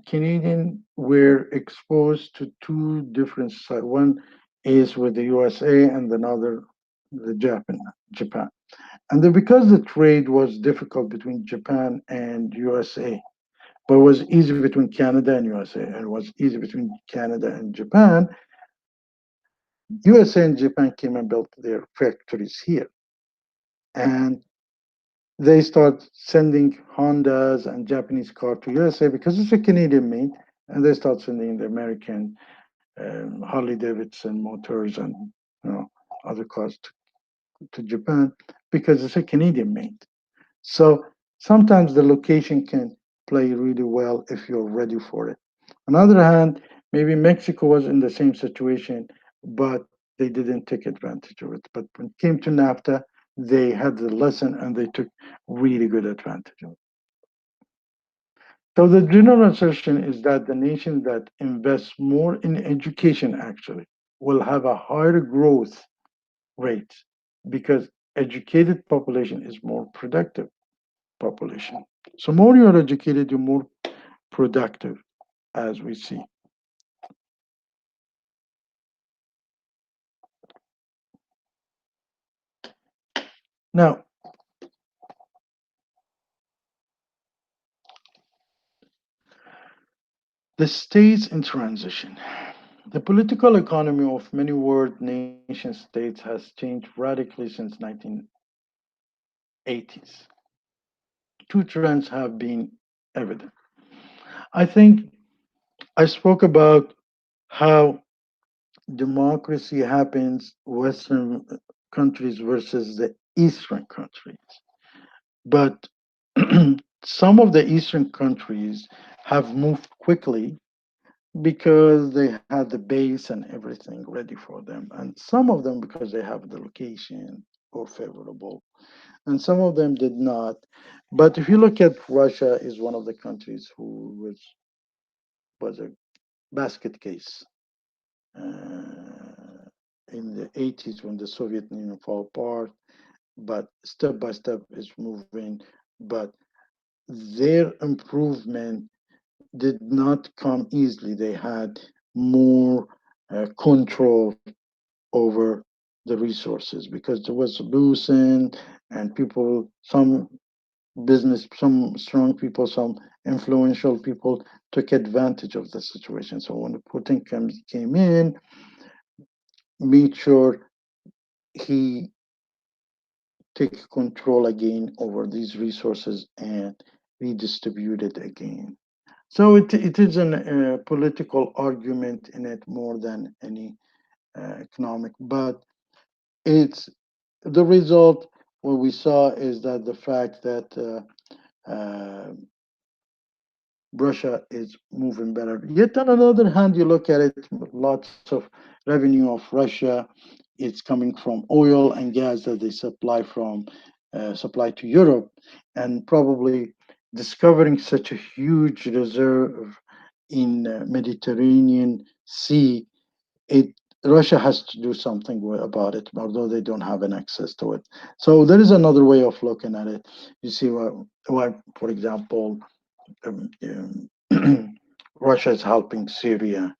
Canadian were exposed to two different sides. One is with the USA and another the Japan. And then because the trade was difficult between Japan and USA, but it was easy between Canada and USA, and it was easy between Canada and Japan, USA and Japan came and built their factories here. And they start sending Hondas and Japanese car to USA because it's a Canadian made, and they start sending the American Harley Davidson motors and other cars to Japan because it's a Canadian made. So sometimes the location can play really well if you're ready for it. On the other hand, maybe Mexico was in the same situation, but they didn't take advantage of it. But when it came to NAFTA, they had the lesson and they took really good advantage of it. So the general assertion is that the nation that invests more in education actually will have a higher growth rate because educated population is more productive population. So more you're educated, you're more productive, as we see. Now, the states in transition. The political economy of many world nation states has changed radically since 1980s. Two trends have been evident. I think I spoke about how democracy happens Western countries versus the Eastern countries. But some of the Eastern countries have moved quickly because they had the base and everything ready for them. And some of them because they have the location or favorable, and some of them did not. But if you look at Russia, is one of the countries who was a basket case in the 80s when the Soviet Union fell apart. But step by step is moving. But their improvement did not come easily. They had more control over the resources because there was loosened, and people, some business, some strong people, some influential people took advantage of the situation. So when Putin came in, made sure he take control again over these resources and redistribute it again. So it is a political argument in it more than any economic, but it's the result. What we saw is that the fact that Russia is moving better. Yet on another hand, you look at it, lots of revenue of Russia, it's coming from oil and gas that they supply to Europe, and probably discovering such a huge reserve in Mediterranean Sea. It Russia has to do something about it, although they don't have an access to it. So there is another way of looking at it. You see, why for example, Russia is helping Syria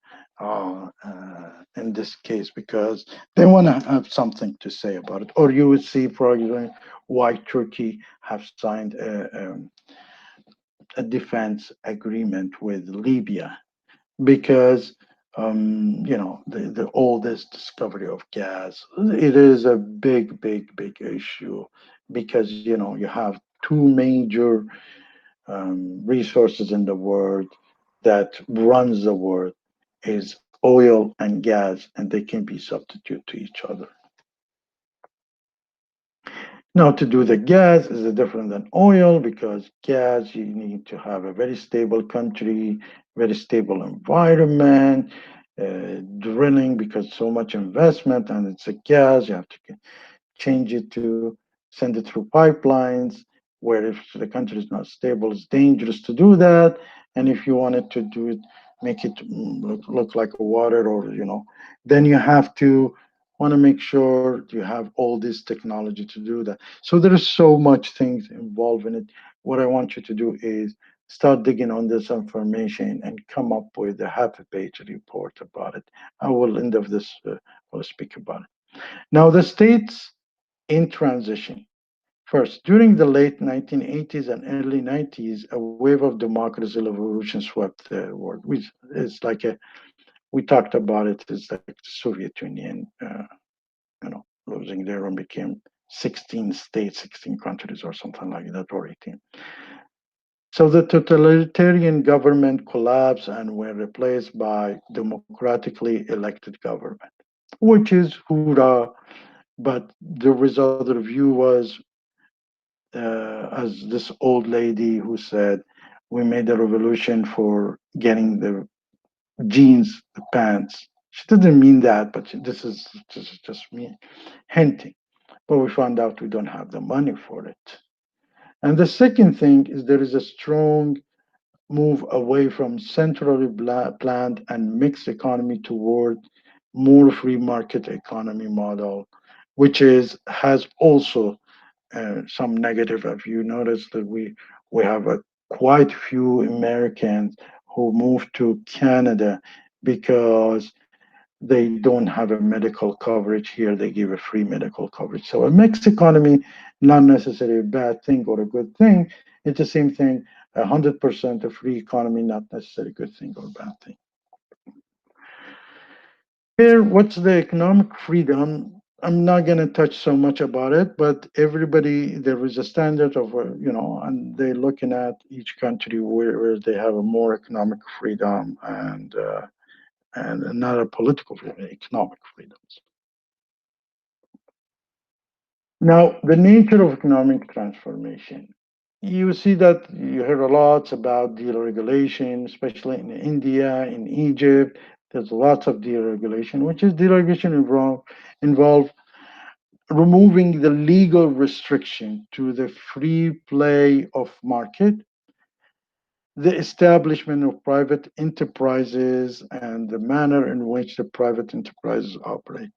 in this case because they want to have something to say about it. Or you would see, for example, why Turkey have signed a defense agreement with Libya because all this discovery of gas, it is a big issue because you have two major resources in the world that runs the world is oil and gas, and they can be substitute to each other. Now, to do the gas is different than oil because gas, you need to have a very stable country, very stable environment, drilling because so much investment, and it's a gas, you have to change it to send it through pipelines, where if the country is not stable, it's dangerous to do that. And if you wanted to do it, make it look like a water, or then you have to want to make sure you have all this technology to do that. So there is so much things involved in it. What I want you to do is start digging on this information and come up with a half a page report about it. I will end of this will speak about it. Now the states in transition. First, during the late 1980s and early 90s, a wave of democracy revolution swept the world. It's like we talked about it. It's like the Soviet Union, losing their own became 16 states, 16 countries, or something like that, or 18. So the totalitarian government collapsed and were replaced by democratically elected government, which is hoorah. But the result review was as this old lady who said, we made a revolution for getting the jeans, the pants. She didn't mean that, but this is just me hinting. But we found out we don't have the money for it. And the second thing is there is a strong move away from centrally planned and mixed economy toward more free market economy model, which is has also some negative. If you notice that we have quite few Americans who moved to Canada because they don't have a medical coverage here. They give a free medical coverage. So a mixed economy, not necessarily a bad thing or a good thing. It's the same thing. 100% a free economy, not necessarily a good thing or a bad thing. Here, what's the economic freedom? I'm not going to touch so much about it, but everybody, there is a standard of, and they're looking at each country where they have a more economic freedom and not a political freedom, economic freedoms. Now, the nature of economic transformation. You see that you hear a lot about deregulation, especially in India, in Egypt. There's lots of deregulation, which is deregulation involve removing the legal restriction to the free play of market, the establishment of private enterprises, and the manner in which the private enterprises operate.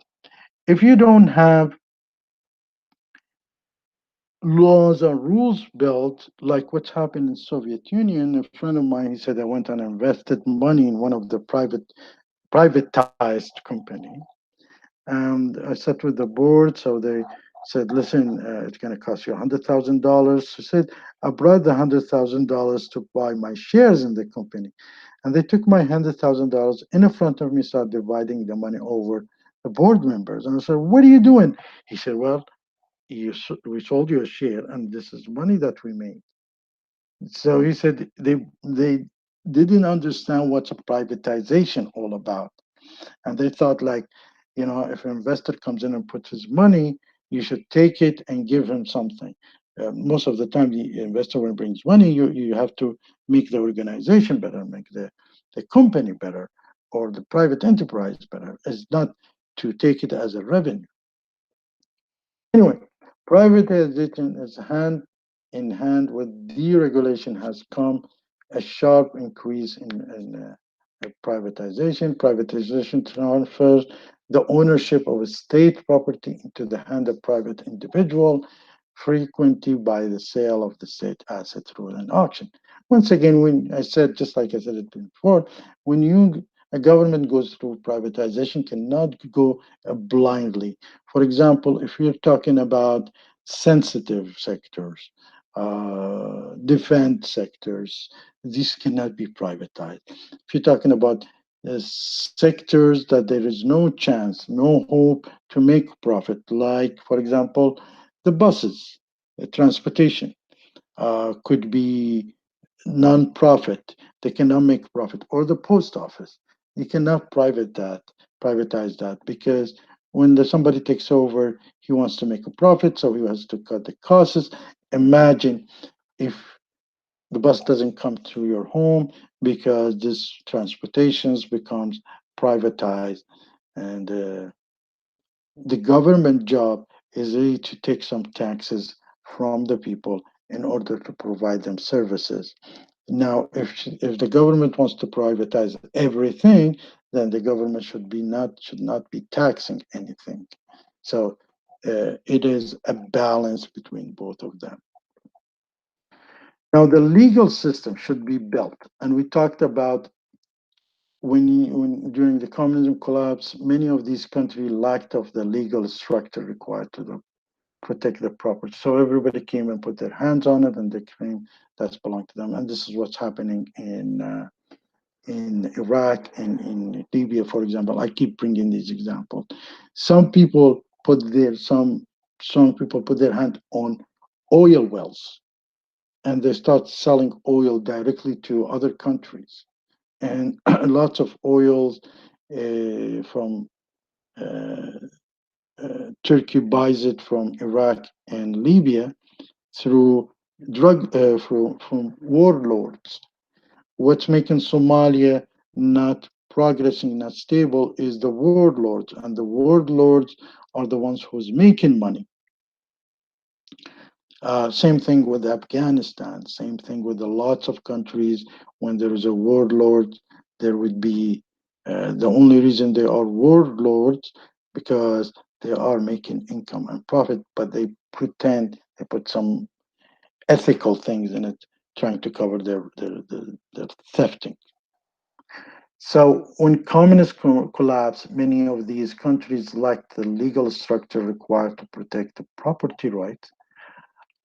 If you don't have laws or rules built like what's happened in Soviet Union, a friend of mine, he said, I went and invested money in one of the privatized company. And I sat with the board, so they said, "Listen, it's going to cost you $100,000." I said, "I brought the $100,000 to buy my shares in the company," and they took my $100,000 in front of me, started dividing the money over the board members. And I said, "What are you doing?" He said, "Well, we sold you a share, and this is money that we made." So he said they didn't understand what's a privatization all about. And they thought like, if an investor comes in and puts his money, you should take it and give him something. Most of the time, the investor, when he brings money, you have to make the organization better, make the company better, or the private enterprise better. It's not to take it as a revenue. Anyway, privatization is hand in hand with deregulation has come a sharp increase in privatization. Privatization transfers the ownership of a state property into the hand of private individual, frequently by the sale of the state asset through an auction. Once again, when I said, just like I said it before, when a government goes through privatization, cannot go blindly. For example, if you're talking about sensitive sectors, defense sectors, these cannot be privatized. If you're talking about sectors that there is no chance, no hope to make profit, like, for example, the buses, transportation, could be non-profit. They cannot make profit, or the post office. You cannot privatize that because when somebody takes over, he wants to make a profit, so he has to cut the costs. Imagine if the bus doesn't come to your home because this transportations becomes privatized, and the government job is really to take some taxes from the people in order to provide them services. Now, if the government wants to privatize everything, then the government should not be taxing anything. So it is a balance between both of them. Now, the legal system should be built, and we talked about when during the communism collapse, many of these countries lacked of the legal structure required to protect their property. So everybody came and put their hands on it, and they claim that's belonged to them. And this is what's happening in Iraq and in Libya, for example. I keep bringing these examples. Some people some people put their hand on oil wells, and they start selling oil directly to other countries. And lots of oils from Turkey buys it from Iraq and Libya through from warlords. What's making Somalia not progressing, not stable, is the warlords, and the warlords are the ones who's making money. Same thing with Afghanistan. Same thing with a lots of countries. When there is a warlord, there would be the only reason they are warlords because they are making income and profit, but they pretend they put some ethical things in it, trying to cover their thefting. So when communism collapsed, many of these countries lacked the legal structure required to protect the property rights.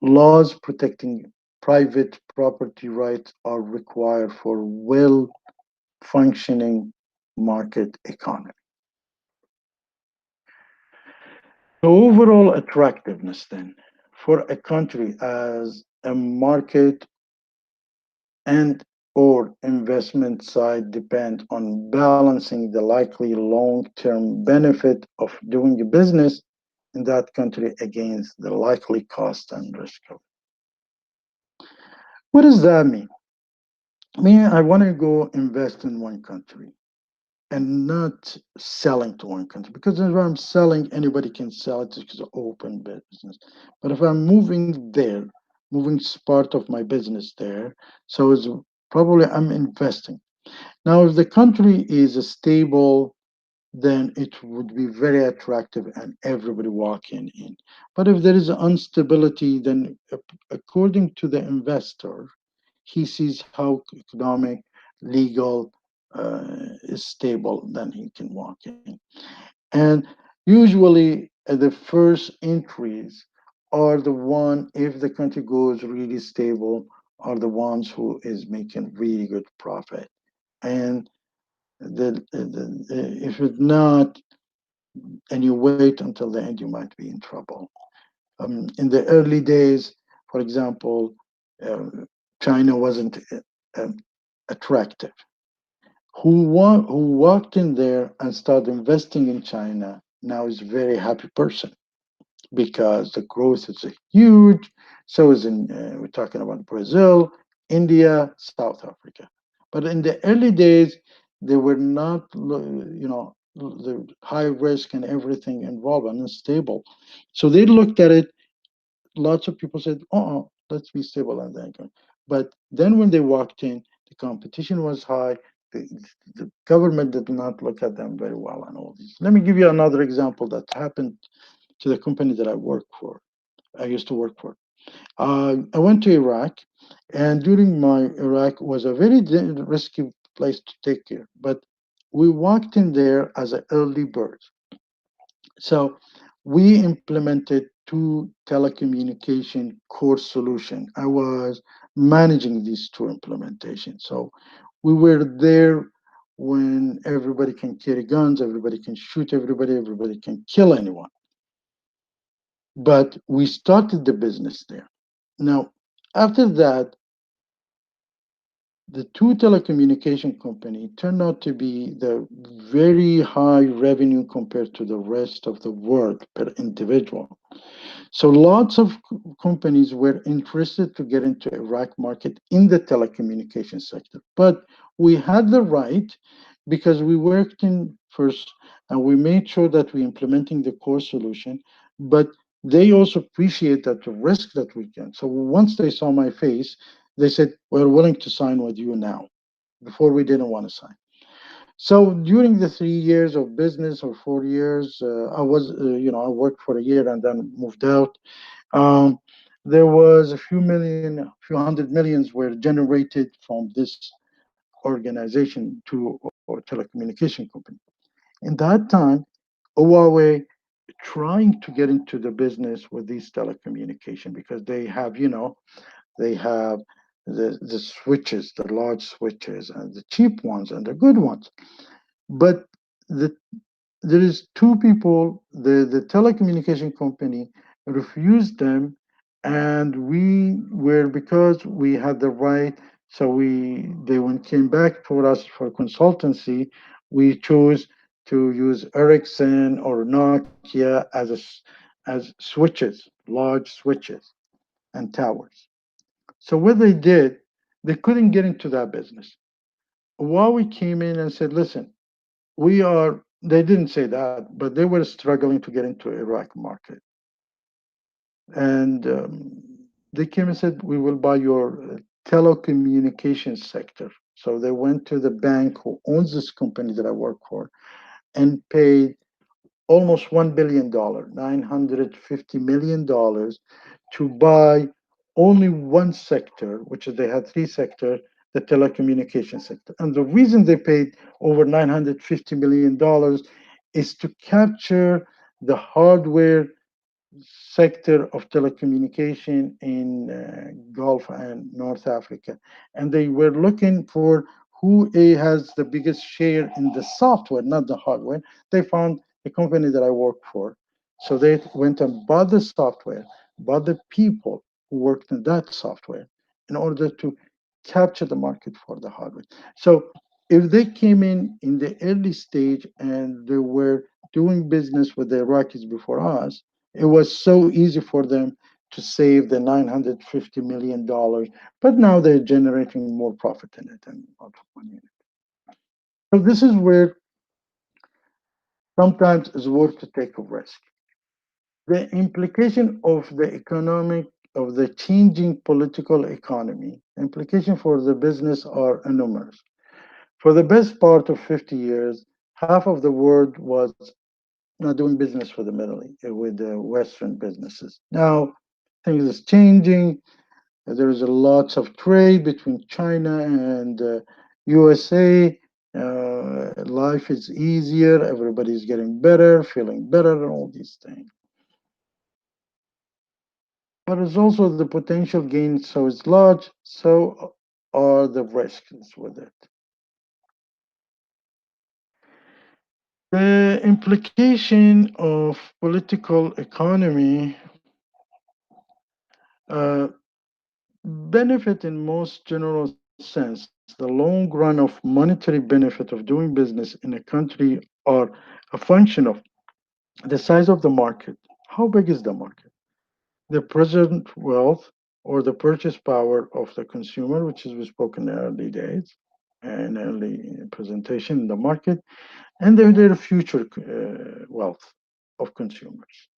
Laws protecting private property rights are required for well functioning market economy. The overall attractiveness then for a country as a market and or investment side depend on balancing the likely long-term benefit of doing a business in that country against the likely cost and risk of it. What does that mean? Me, I want to go invest in one country and not selling to one country, because if I'm selling, anybody can sell it. It's an open business. But if I'm moving there, moving part of my business there, so it's probably I'm investing. Now, if the country is stable, then it would be very attractive and everybody walking in. But if there is instability, then according to the investor, he sees how economic, legal is stable, then he can walk in. And usually, the first entries are the one, if the country goes really stable, are the ones who is making really good profit. And if it's not, and you wait until the end, you might be in trouble. In the early days, for example, China wasn't um, attractive. Who walked in there and started investing in China now is a very happy person because the growth is huge. So is in we're talking about Brazil, India, South Africa. But in the early days, they were not, the high risk and everything involved and unstable. So they looked at it. Lots of people said, "Oh, let's be stable and then go." But then when they walked in, the competition was high. The, the government did not look at them very well and all these. Let me give you another example that happened to the company that I work for. I used to work for. I went to Iraq, and during my Iraq was a very risky place to take care. But we walked in there as an early bird. So we implemented two telecommunication core solution. I was managing these two implementations. So we were there when everybody can carry guns, everybody can shoot everybody, everybody can kill anyone. But we started the business there. Now, after that, the two telecommunication company turned out to be the very high revenue compared to the rest of the world per individual. So lots of companies were interested to get into Iraq market in the telecommunication sector. But we had the right because we worked in first and we made sure that we implementing the core solution, but they also appreciate that the risk that we can. So once they saw my face, they said, we're willing to sign with you now. Before we didn't want to sign. So during the 3 years of business or 4 years, I worked for a year and then moved out. Um, there was a few million, a few hundred millions were generated from this organization to or telecommunication company. In that time, Huawei trying to get into the business with these telecommunication because they have, they have the switches, the large switches, and the cheap ones and the good ones. But the there is two people, the telecommunication company refused them, and we were, because we had the right, so they when came back for us for consultancy, we chose to use Ericsson or Nokia as switches, large switches and towers. So what they did, they couldn't get into that business. Huawei came in and said, listen, they didn't say that, but they were struggling to get into Iraq market. And they came and said, we will buy your telecommunications sector. So they went to the bank who owns this company that I work for and paid almost $1 billion, $950 million, to buy only one sector, which is they had three sectors, the telecommunication sector. And the reason they paid over $950 million is to capture the hardware sector of telecommunication in Gulf and North Africa. And they were looking for who has the biggest share in the software, not the hardware. They found the company that I work for. So they went and bought the software, bought the people who worked in that software in order to capture the market for the hardware. So if they came in the early stage and they were doing business with the Iraqis before us, it was so easy for them to save the $950 million, but now they're generating more profit in it and a lot of money in it. So this is where sometimes it's worth to take a risk. The implication of the economic of the changing political economy, implication for the business are enormous. For the best part of 50 years, half of the world was not doing business for the Middle East with the Western businesses. Now things is changing. There is a lots of trade between China and USA. Life is easier. Everybody's getting better, feeling better, and all these things. But it's also the potential gain so is large, so are the risks with it. The implication of political economy uh, benefit in most general sense. The long run of monetary benefit of doing business in a country are a function of the size of the market. How big is the market? The present wealth or the purchase power of the consumer, which is we spoke in the early days and early presentation in the market, and then their future wealth of consumers.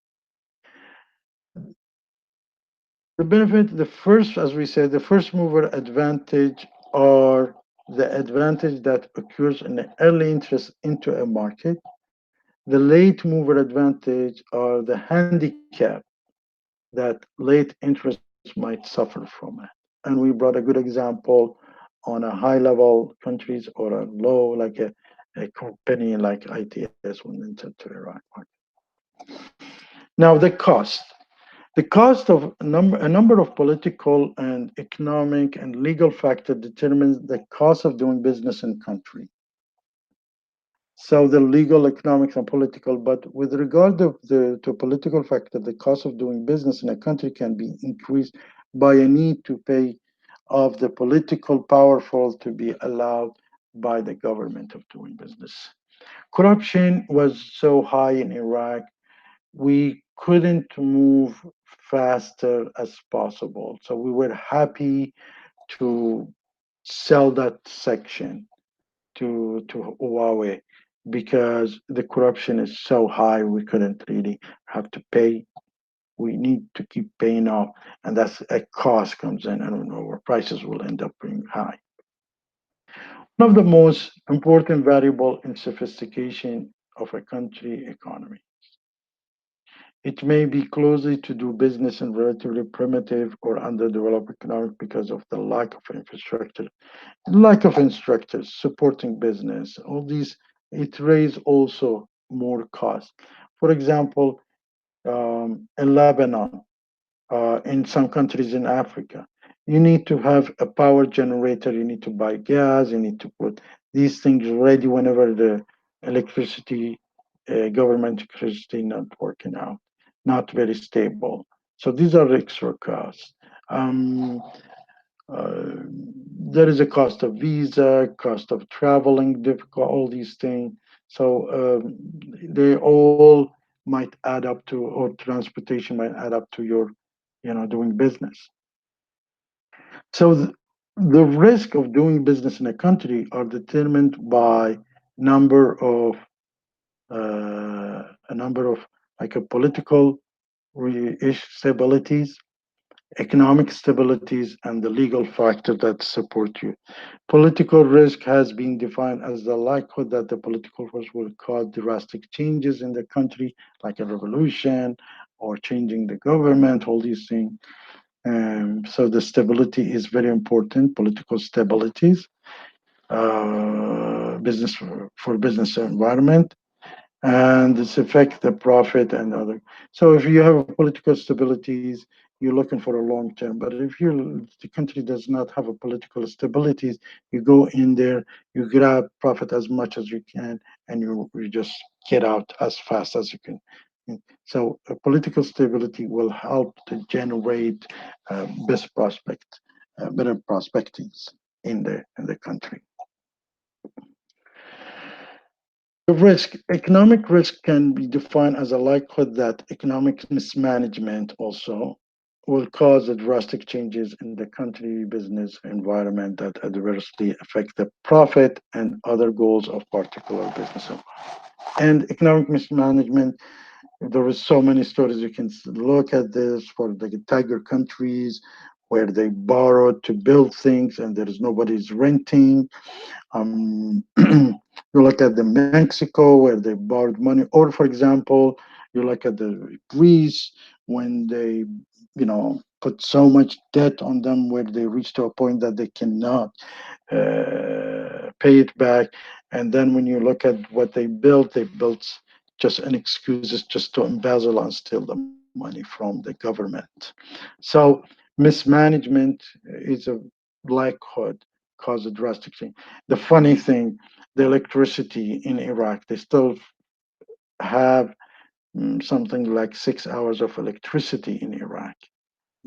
The benefit, the first, as we said, the first mover advantage are the advantage that occurs in the early interest into a market. The late mover advantage are the handicap that late interest might suffer from it. And we brought a good example on a high level countries or a low, like a company like ITS went into the Iraq market. Now the cost. The cost of a number of political and economic and legal factors determines the cost of doing business in country. So the legal, economics, and political, but with regard to political factor, the cost of doing business in a country can be increased by a need to pay of the political powerful to be allowed by the government of doing business. Corruption was so high in Iraq, we couldn't move faster as possible. So we were happy to sell that section to Huawei because the corruption is so high we couldn't really have to pay. We need to keep paying off, and that's a cost comes in. I don't know where prices will end up being high. One of the most important variable in sophistication of a country economy. It may be closely to do business in relatively primitive or underdeveloped economic because of the lack of infrastructure, lack of instructors supporting business. All these it raise also more cost. For example, in Lebanon, in some countries in Africa, you need to have a power generator. You need to buy gas. You need to put these things ready whenever the electricity, government electricity not working out, not very stable. So these are extra costs. Um, uh, there is a cost of visa, cost of traveling, difficult, all these things. So they all might add up to, or transportation might add up to your, doing business. So the risk of doing business in a country are determined by number of a number of like a political stabilities, economic stabilities, and the legal factor that support you. Political risk has been defined as the likelihood that the political force will cause drastic changes in the country, like a revolution or changing the government, all these things. So the stability is very important, political stabilities, business for business environment, and this affect the profit and other. So if you have political stabilities, you're looking for a long term. But if the country does not have a political stabilities, you go in there, you grab profit as much as you can, and you just get out as fast as you can. So political stability will help to generate best prospect, better prospects in the country. The risk, economic risk can be defined as a likelihood that economic mismanagement also will cause a drastic changes in the country business environment that adversely affect the profit and other goals of particular business. And economic mismanagement, there is so many stories you can look at this for the tiger countries where they borrowed to build things and there is nobody's renting. You look at the Mexico where they borrowed money, or for example, you look at the Greece when they, put so much debt on them where they reach to a point that they cannot pay it back. And then when you look at what they built just an excuses just to embezzle and steal the money from the government. So mismanagement is a likelihood cause a drastic change. The funny thing, the electricity in Iraq, they still have something like 6 hours of electricity in Iraq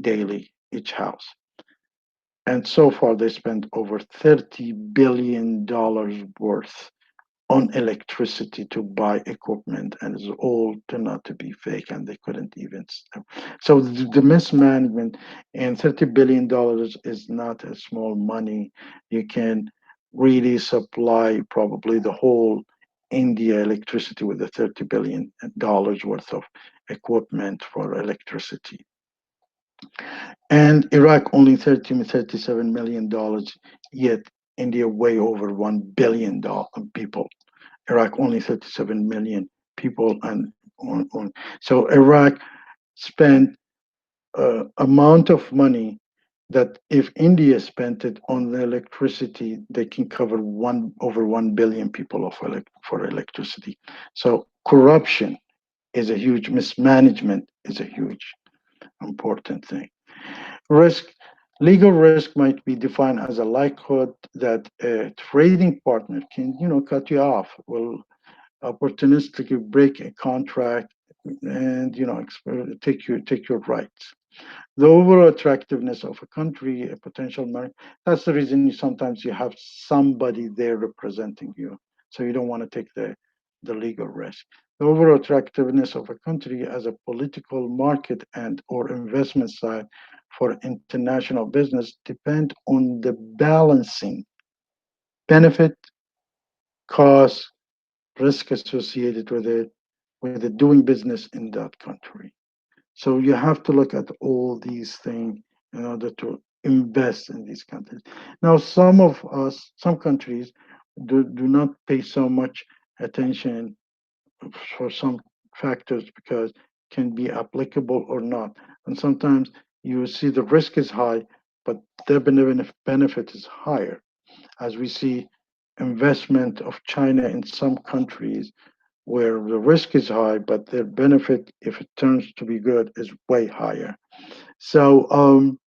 daily, each house. And so far, they spent over $30 billion worth on electricity to buy equipment, and it's all turned out to be fake, and they couldn't even. So the mismanagement and $30 billion is not a small money. You can really supply probably the whole India electricity with the $30 billion worth of equipment for electricity. And Iraq only 30 $37 million, yet India way over $1 billion people. Iraq only 37 million people, and so Iraq spent amount of money that if India spent it on the electricity, they can cover one over 1 billion people of for electricity. So corruption is a huge, mismanagement is a huge important thing. Risk, legal risk might be defined as a likelihood that a trading partner can, cut you off, will opportunistically break a contract and, take your rights. The overall attractiveness of a country, a potential market, that's the reason sometimes you have somebody there representing you. So you don't want to take the legal risk. The overall attractiveness of a country as a political market and or investment side for international business depend on the balancing benefit, cost, risk associated with it doing business in that country. So you have to look at all these things in order to invest in these countries. Now, some countries do not pay so much attention for some factors because can be applicable or not. And sometimes you see the risk is high, but the benefit is higher. As we see investment of China in some countries where the risk is high, but the benefit, if it turns to be good, is way higher. So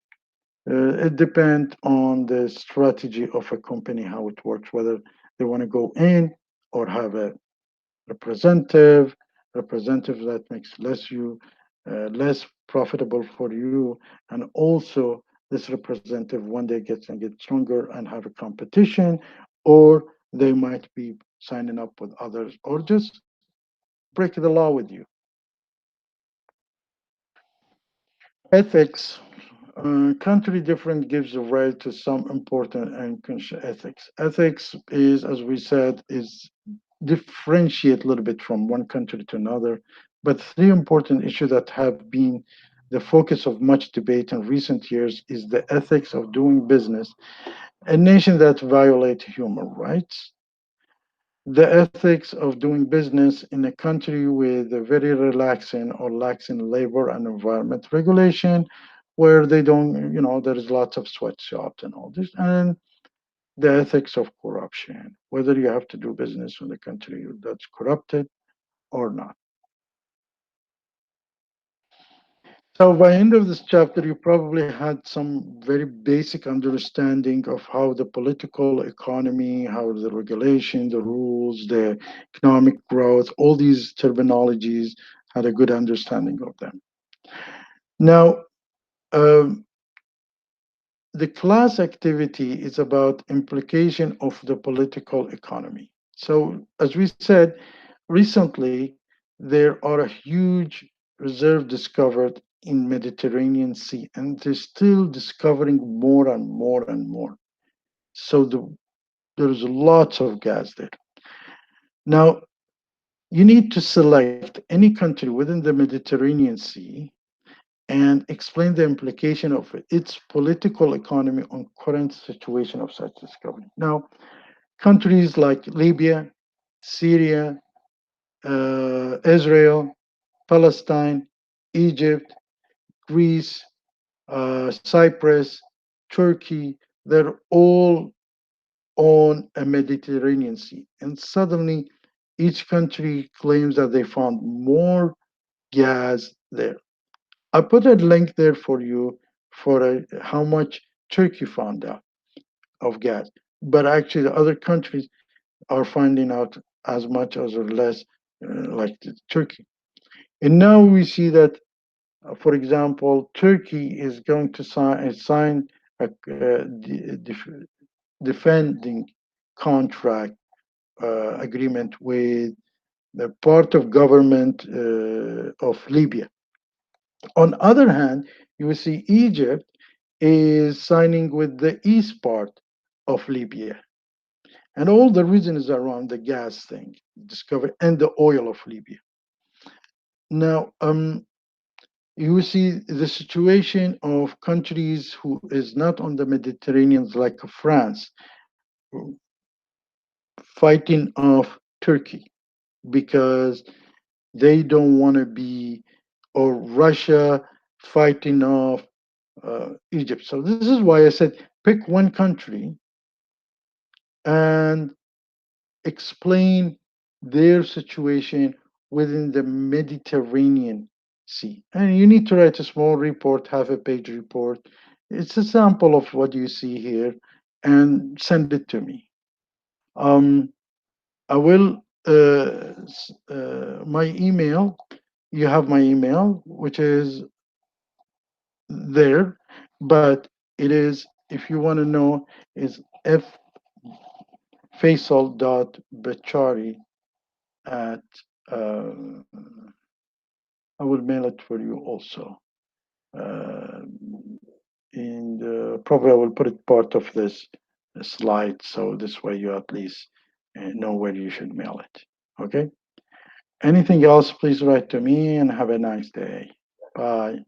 it depends on the strategy of a company, how it works, whether they want to go in or have a representative, representative that makes less profitable for you, and also this representative one day gets and get stronger and have a competition, or they might be signing up with others, or just break the law with you. Ethics. Country different gives a right to some important and ethics. Ethics is, as we said, is differentiate a little bit from one country to another. But three important issues that have been the focus of much debate in recent years is the ethics of doing business, a nation that violate human rights, the ethics of doing business in a country with a very relaxing or laxing labor and environment regulation, where they don't, there's lots of sweatshops and all this, and the ethics of corruption, whether you have to do business in a country that's corrupted or not. So by end of this chapter, you probably had some very basic understanding of how the political economy, how the regulation, the rules, the economic growth, all these terminologies had a good understanding of them. Now, um, the class activity is about implication of the political economy. So as we said, recently there are a huge reserve discovered in Mediterranean Sea, and they're still discovering more and more and more. So there's lots of gas there. Now, you need to select any country within the Mediterranean Sea and explain the implication of its political economy on current situation of such discovery. Now, countries like Libya, Syria, Israel, Palestine, Egypt, Greece, Cyprus, Turkey, they're all on a Mediterranean Sea. And suddenly, each country claims that they found more gas there. I put a link there for you for how much Turkey found out of gas. But actually, the other countries are finding out as much as or less, like Turkey. And now we see that, for example, Turkey is going to sign a defending contract agreement with the part of government of Libya. On other hand, you will see Egypt is signing with the east part of Libya. And all the reason is around the gas thing, discovery, and the oil of Libya. Now, you see the situation of countries who is not on the Mediterranean, like France, fighting off Turkey because they don't want to be, or Russia fighting off Egypt. So this is why I said pick one country and explain their situation within the Mediterranean Sea. And you need to write a small report, half a page report. It's a sample of what you see here and send it to me. Um, I will, my email, you have my email, which is there, but it is, if you want to know, is faisal.bachari at, uh, I will mail it for you also. Uh, and probably I will put it part of this slide, so this way you at least know where you should mail it. Okay? Anything else, please write to me and have a nice day. Bye.